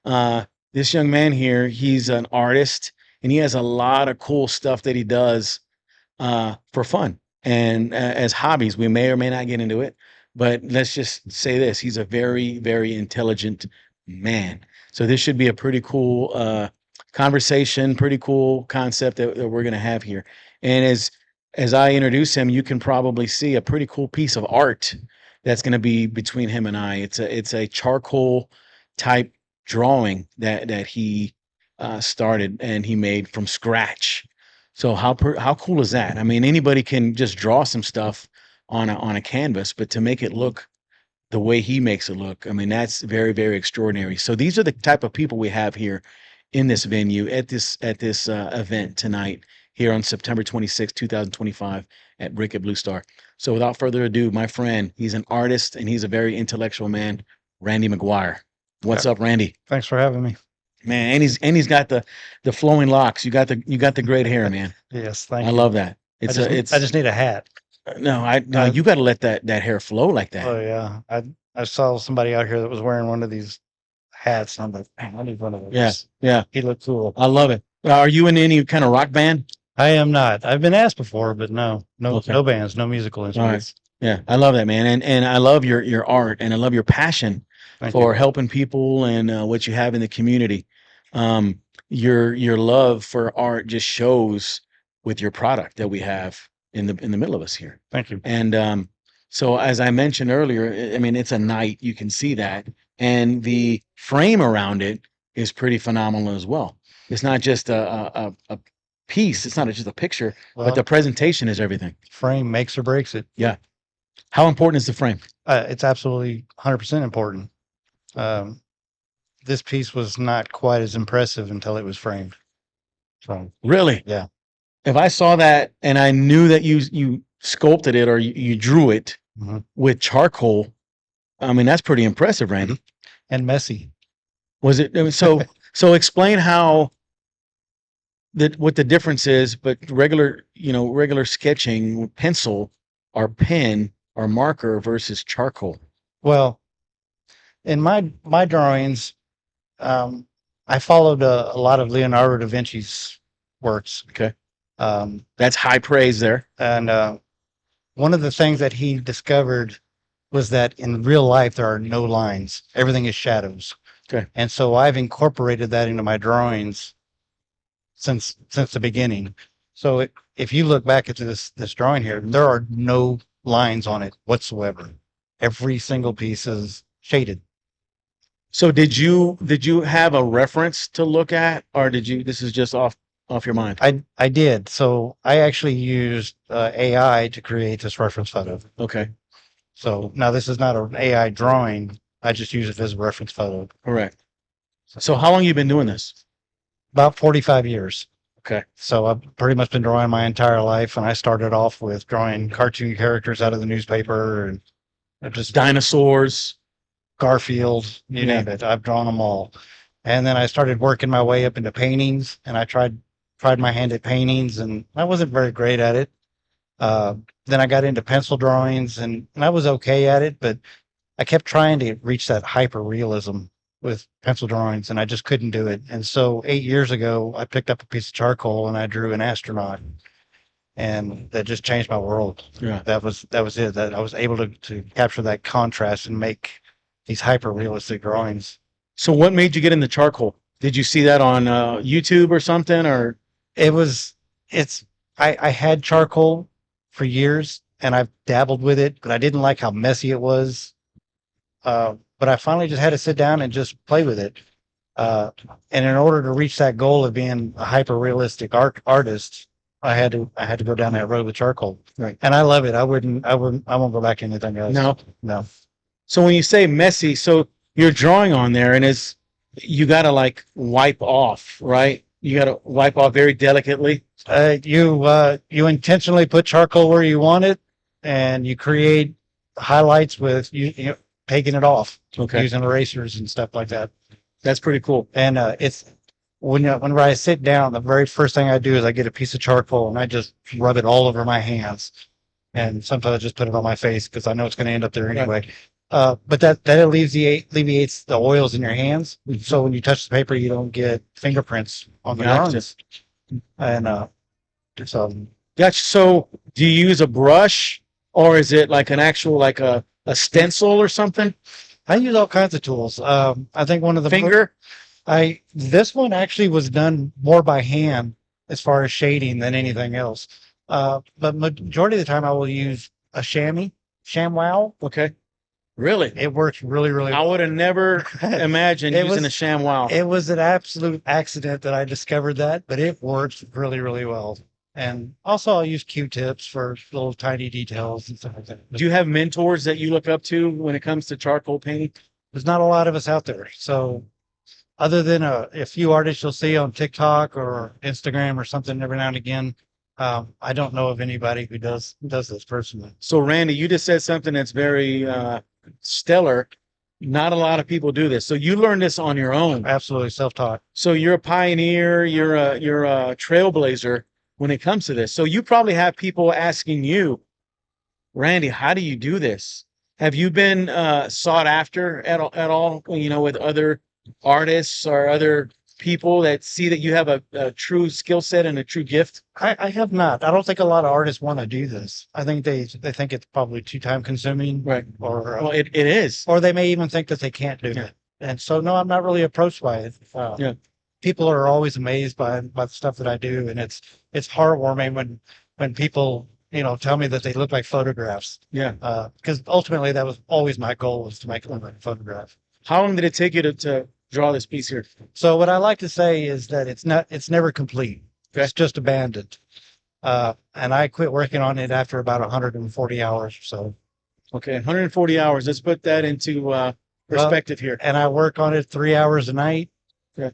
This young man here, he's an artist, and he has a lot of cool stuff that he does for fun and as hobbies. We may or may not get into it, but let's just say this: he's a very, very intelligent man. So this should be a pretty cool conversation, pretty cool concept that we're going to have here. And as I introduce him, you can probably see a pretty cool piece of art that's going to be between him and I. It's a charcoal type drawing that he started and he made from scratch. So how cool is that? I mean, anybody can just draw some stuff on a canvas, but to make it look the way he makes it look, I mean, that's very, very extraordinary. So these are the type of people we have here in this venue at this event tonight here on September 26, 2025 at Brick at Bluestar. So without further ado, my friend, he's an artist and he's a very intellectual man, Randy McGuire. What's up, Randy? Thanks for having me. Man, and he's got the flowing locks. You got the great hair, man. Yes, thank you. I love that. I just need a hat. No, you got to let that hair flow like that. Oh yeah, I saw somebody out here that was wearing one of these hats. And I'm like, "Man, I need one of those." Yeah. He looked cool. I love it. Are you in any kind of rock band? I am not. I've been asked before, but no Okay. bands, no musical instruments. Yeah, I love that, man. And I love your art, and I love your passion Thank for you. helping people and what you have in the community. Your love for art just shows with your product that we have in the middle of us here. Thank you. And so as I mentioned earlier, I mean, it's a night, you can see that. And the frame around it is pretty phenomenal as well. It's not just a piece, it's not just a picture, Well, but the presentation is everything. frame makes or breaks it. How important is the frame? It's absolutely 100% important. This piece was not quite as impressive until it was framed. So Really? Yeah. If I saw that and I knew that you sculpted it or you drew it Mhm. with charcoal, I mean, that's pretty impressive, Randy. and messy. Was it so? So explain how what the difference is, but regular sketching with pencil or pen or marker versus charcoal. Well, in my drawings, I followed a lot of Leonardo da Vinci's works. Okay. Um, That's high praise there. and one of the things that he discovered was that in real life there are no lines; everything is shadows. Okay. And so I've incorporated that into my drawings since the beginning. So if you look back at this drawing here, there are no lines on it whatsoever. Every single piece is shaded. So did you have a reference to look at, or this is just off your mind? I did. So I actually used AI to create this reference photo. Okay. So now this is not an AI drawing. I just use it as a reference photo. Correct. So how long you been doing this? About 45 years. Okay. So I've pretty much been drawing my entire life, and I started off with drawing cartoon characters out of the newspaper and just Dinosaurs. Garfield, you Yeah. name it. I've drawn them all. And then I started working my way up into paintings, and I tried my hand at paintings, and I wasn't very great at it. Then I got into pencil drawings, and I was okay at it, but I kept trying to reach that hyper realism with pencil drawings, and I just couldn't do it. And so 8 years ago, I picked up a piece of charcoal and I drew an astronaut, and that just changed my world. Yeah. That was it. That I was able to capture that contrast and make these hyper realistic drawings. So what made you get into charcoal? Did you see that on YouTube or something, or? I had charcoal for years and I've dabbled with it, but I didn't like how messy it was. But I finally just had to sit down and just play with it. And in order to reach that goal of being a hyper realistic artist, I had to go down that road with charcoal. Right. And I love it. I won't go back to anything else. No. So when you say messy, so you're drawing on there and you got to like wipe off, right? You got to wipe off very delicately. You intentionally put charcoal where you want it, and you create highlights with you know, taking it off Okay. using erasers and stuff like that. That's pretty cool. And it's whenever I sit down, the very first thing I do is I get a piece of charcoal and I just rub it all over my hands. And sometimes I just put it on my face because I know it's going to end up there anyway. But that alleviates the oils in your hands. So when you touch the paper, you don't get fingerprints on the Gotcha. arms. And so Gotcha. So do you use a brush or is it like an actual, like a stencil or something? I use all kinds of tools. I think one of the Finger? this one actually was done more by hand as far as shading than anything else. But majority of the time I will use a ShamWow. Okay. Really? It works really, really I well. would have never imagined It using was- a ShamWow. It was an absolute accident that I discovered that, but it works really, really well. And also I'll use Q-tips for little tiny details and stuff like that. Do you have mentors that you look up to when it comes to charcoal painting? There's not a lot of us out there. So other than a few artists you'll see on TikTok or Instagram or something every now and again, I don't know of anybody who does this personally. So Randy, you just said something that's very stellar. Not a lot of people do this. So you learned this on your own. Absolutely self-taught. So you're a pioneer, you're a trailblazer when it comes to this. So you probably have people asking you, Randy, how do you do this? Have you been sought after at all, you know, with other artists or other people that see that you have a true skill set and a true gift? I have not. I don't think a lot of artists want to do this. I think they think it's probably too time consuming. Right. Or Well, it is. or they may even think that they can't do Yeah. it. And so, no, I'm not really approached by it. Yeah. People are always amazed by the stuff that I do. And it's heartwarming when people, you know, tell me that they look like photographs. Yeah. Because ultimately that was always my goal, was to make it look like a photograph. How long did it take you to draw this piece here? So what I like to say is that it's never complete. Okay. It's just abandoned. And I quit working on it after about 140 hours or so. Okay, 140 hours. Let's put that into perspective here. And I work on it 3 hours a night. Okay.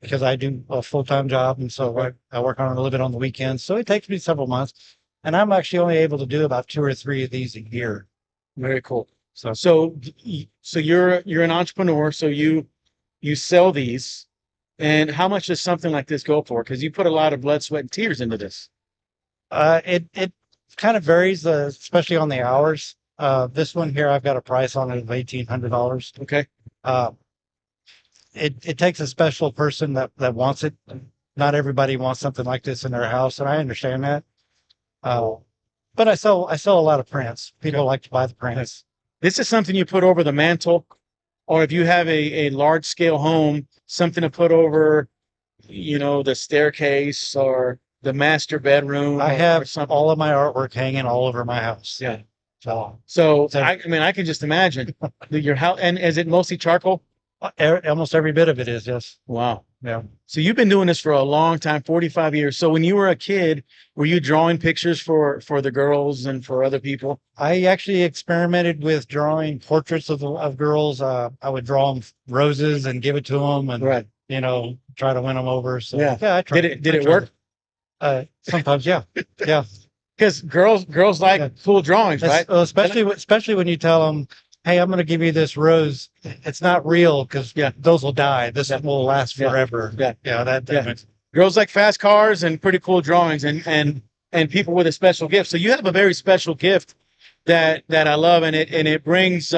Because I do a full-time job. And so I work on it a little bit on the weekends. So it takes me several months. And I'm actually only able to do about 2 or 3 of these a year. Very cool. So you're an entrepreneur. So you sell these, and how much does something like this go for? Because you put a lot of blood, sweat, and tears into this. It kind of varies, especially on the hours. This one here, I've got a price on it of $1,800. Okay. It takes a special person that wants it. Not everybody wants something like this in their house, and I understand that. But I sell a lot of prints. People like to buy the prints. This is something you put over the mantle, or if you have a large scale home, something to put over, you know, the staircase or the master bedroom. I or have something. all of my artwork hanging all over my house. Yeah. So I mean, I can just imagine that your house, and is it mostly charcoal? almost every bit of it is, yes. Wow. Yeah. So you've been doing this for a long time, 45 years. So when you were a kid, were you drawing pictures for the girls and for other people? I actually experimented with drawing portraits of girls. I would draw them roses and give it to them, and you know, try to win them over. So Yeah. I tried. Did it work? Sometimes, yeah, yeah. Because girls like Yeah. cool drawings, right? Especially when you tell them, "Hey, I'm going to give you this rose. It's not real because those will die. This will last forever." Yeah. That Yeah. makes- Girls like fast cars and pretty cool drawings, and people with a special gift. So you have a very special gift that I love, and it brings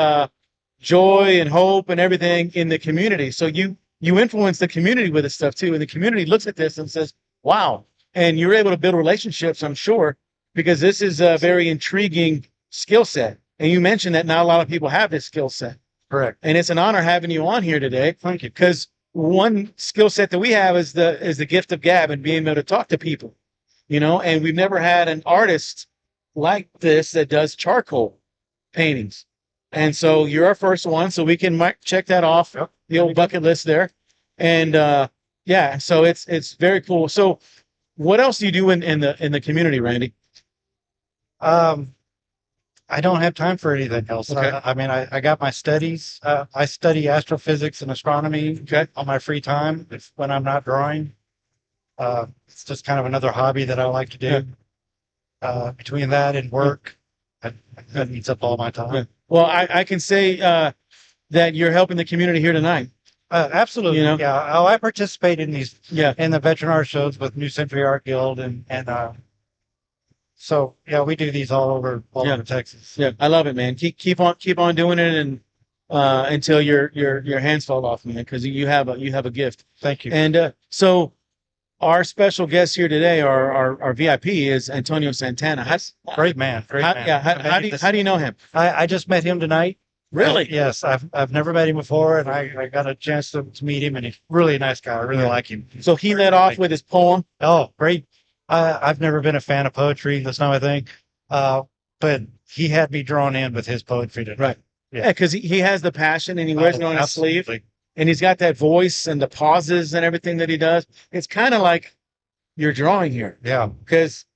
joy and hope and everything in the community. So you influence the community with this stuff too, and the community looks at this and says, "Wow!" And you're able to build relationships, I'm sure, because this is a very intriguing skill set. And you mentioned that not a lot of people have this skill set. Correct. And it's an honor having you on here today. Thank you. Because one skill set that we have is the gift of gab and being able to talk to people, you know, and we've never had an artist like this that does charcoal paintings. And so you're our first one, so we can check that off the old bucket list there. And yeah, so it's very cool. So what else do you do in the community, Randy? I don't have time for anything else. Okay. I mean, I got my studies. I study astrophysics and astronomy on my free time when I'm not drawing. It's just kind of another hobby that I like to do. Between that and work, that eats up all my time. Yeah. Well, I can say that you're helping the community here tonight. Absolutely. You know? Yeah. Oh, I participate in these Yeah. in the veteran art shows with New Century Art Guild and so yeah, we do these all over Texas. Yeah. I love it, man. Keep on doing it and until your hands fall off, man, because you have a gift. Thank you. And so our special guest here today, our VIP is Antonio Santana. Great man. Great man. Yeah. How do you know him? I just met him tonight. Really? Yes. I've never met him before, and I got a chance to meet him, and he's really a nice guy. I really like him. So he led off with his poem. Oh, great. I've never been a fan of poetry. That's not my thing. But he had me drawn in with his poetry tonight. Right. Yeah, because he has the passion and he wears it on his sleeve. Absolutely. And he's got that voice and the pauses and everything that he does. It's kind of like you're drawing here Yeah. because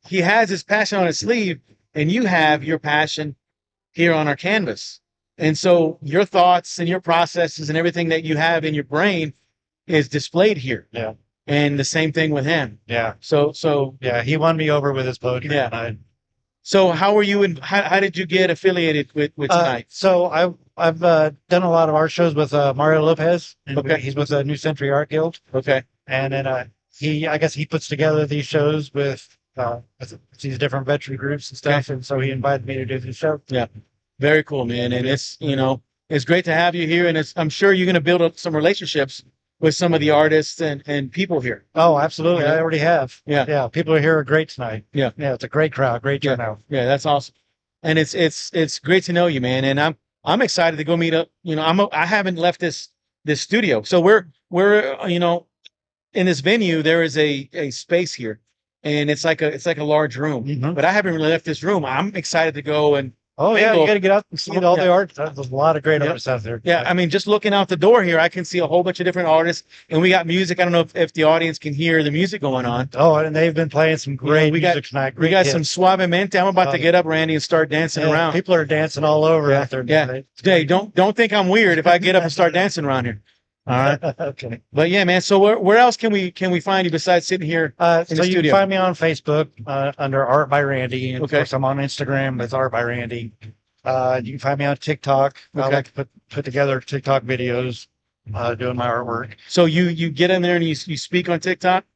he has his passion on his sleeve and you have your passion here on our canvas. And so your thoughts and your processes and everything that you have in your brain is displayed here. Yeah. And the same thing with him. Yeah. So Yeah. He won me over with his poetry Yeah. tonight. So how were you and how did you get affiliated with tonight? So I've done a lot of art shows with Mario Lopez. And Okay. he's with the New Century Art Guild, Okay. and then I guess he puts together these shows with these different veteran groups and stuff, and so he invited me to do the show. Very cool, man. And it's great to have you here. And I'm sure you're going to build up some relationships with some of the artists and people here. Oh, absolutely. Yeah. I already have. Yeah. Yeah. People here are great tonight. Yeah. Yeah. It's a great crowd. Great turnout. Yeah, that's awesome. And it's great to know you, man. And I'm excited to go meet up. I haven't left this studio. So we're in this venue, there is a space here and it's like a large room, Mhm. but I haven't really left this room. I'm excited to go and Oh, yeah. Bingo. You got to get out and see all Yeah. the art. There's a lot of great Yeah. artists out there. yeah, I mean, just looking out the door here, I can see a whole bunch of different artists and we got music. I don't know if the audience can hear the music going on. Oh, and they've been playing some great we got- music tonight. We Great got hits. some Suavemente. I'm about to Oh. get up, Randy, and start dancing Yeah, around. People are dancing all over Yeah, out there. yeah. tonight. Hey, don't think I'm weird if I get up and start dancing around here. All right. Okay. But yeah, man. So where else can we find you besides sitting here? So the you studio. can find me on Facebook under Art by Randy. And Okay. Of course, I'm on Instagram with Art by Randy. You can find me on TikTok. I Okay. like to put together TikTok videos doing my artwork. So you get in there and you speak on TikTok?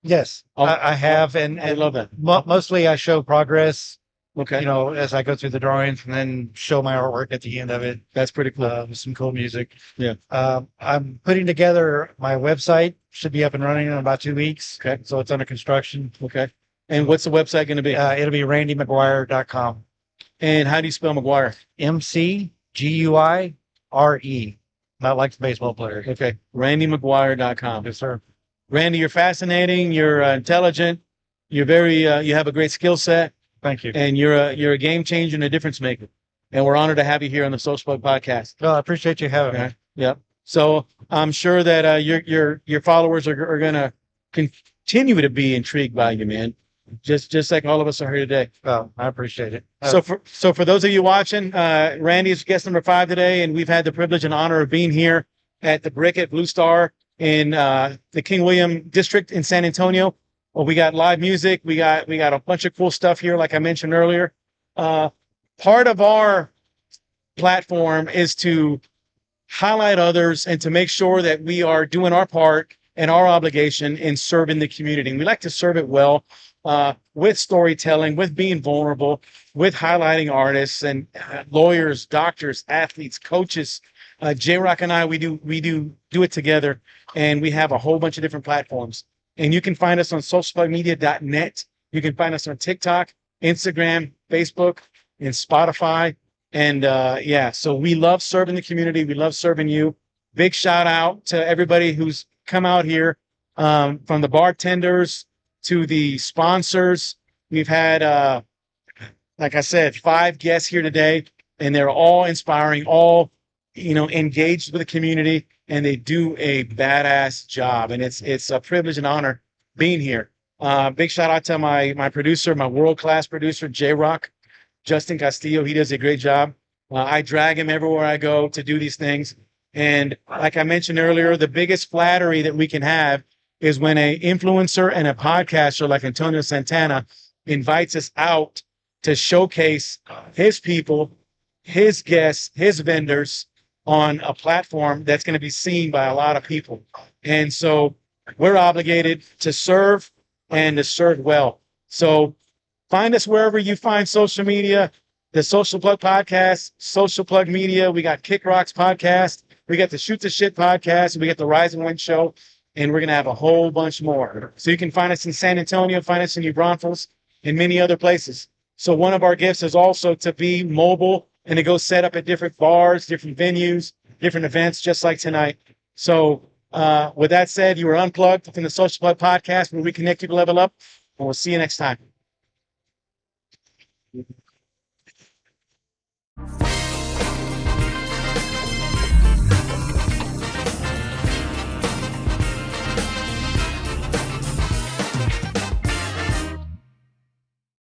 Yes, Oh, I have. And I love that. mostly I show progress, Okay. as I go through the drawings and then show my artwork at the end of it That's pretty cool. with some cool music. Yeah. I'm putting together my website. Should be up and running in about 2 weeks. Okay. So it's under construction. Okay. And what's the website going to be? It'll be randymcguire.com. And how do you spell McGuire? MCGUIRE. Not like the baseball player. Okay. RandyMcGuire.com. Yes, sir. Randy, you're fascinating. You're intelligent. You're very, you have a great skill set Thank you. and you're a game changer and a difference maker. And we're honored to have you here on the Social Plug podcast. Well, I appreciate you having me. Okay. Yep. So I'm sure that your followers are going to continue to be intrigued by you, man. Just like all of us are here today. Well, I appreciate it. So for those of you watching, Randy is guest number 5 today, and we've had the privilege and honor of being here at the Brick at Bluestar in the King William District in San Antonio. Well, we got live music. We got a bunch of cool stuff here, like I mentioned earlier. Part of our platform is to highlight others and to make sure that we are doing our part and our obligation in serving the community. And we like to serve it well. With storytelling, with being vulnerable, with highlighting artists and lawyers, doctors, athletes, coaches. J-Rock and I, we do it together, and we have a whole bunch of different platforms. And you can find us on socialplugmedia.net. You can find us on TikTok, Instagram, Facebook, and Spotify. And so we love serving the community. We love serving you. Big shout out to everybody who's come out here, from the bartenders to the sponsors. We've had, like I said, 5 guests here today, and they're all inspiring, all, engaged with the community, and they do a badass job. And it's a privilege and honor being here. Big shout out to my producer, my world-class producer, J-Rock, Justin Castillo. He does a great job. I drag him everywhere I go to do these things. And like I mentioned earlier, the biggest flattery that we can have is when an influencer and a podcaster like Antonio Santana invites us out to showcase his people, his guests, his vendors on a platform that's going to be seen by a lot of people. And so we're obligated to serve and to serve well. So find us wherever you find social media, the Social Plug Podcast, Social Plug Media. We got Kick Rocks Podcast. We got the Shoot the Shit Podcast. We got the Rise and Win Show. And we're going to have a whole bunch more. So you can find us in San Antonio, find us in New Braunfels, and many other places. So one of our gifts is also to be mobile and to go set up at different bars, different venues, different events, just like tonight. So with that said, you are unplugged from the Social Plug Podcast, where we connect you to level up, and we'll see you next time.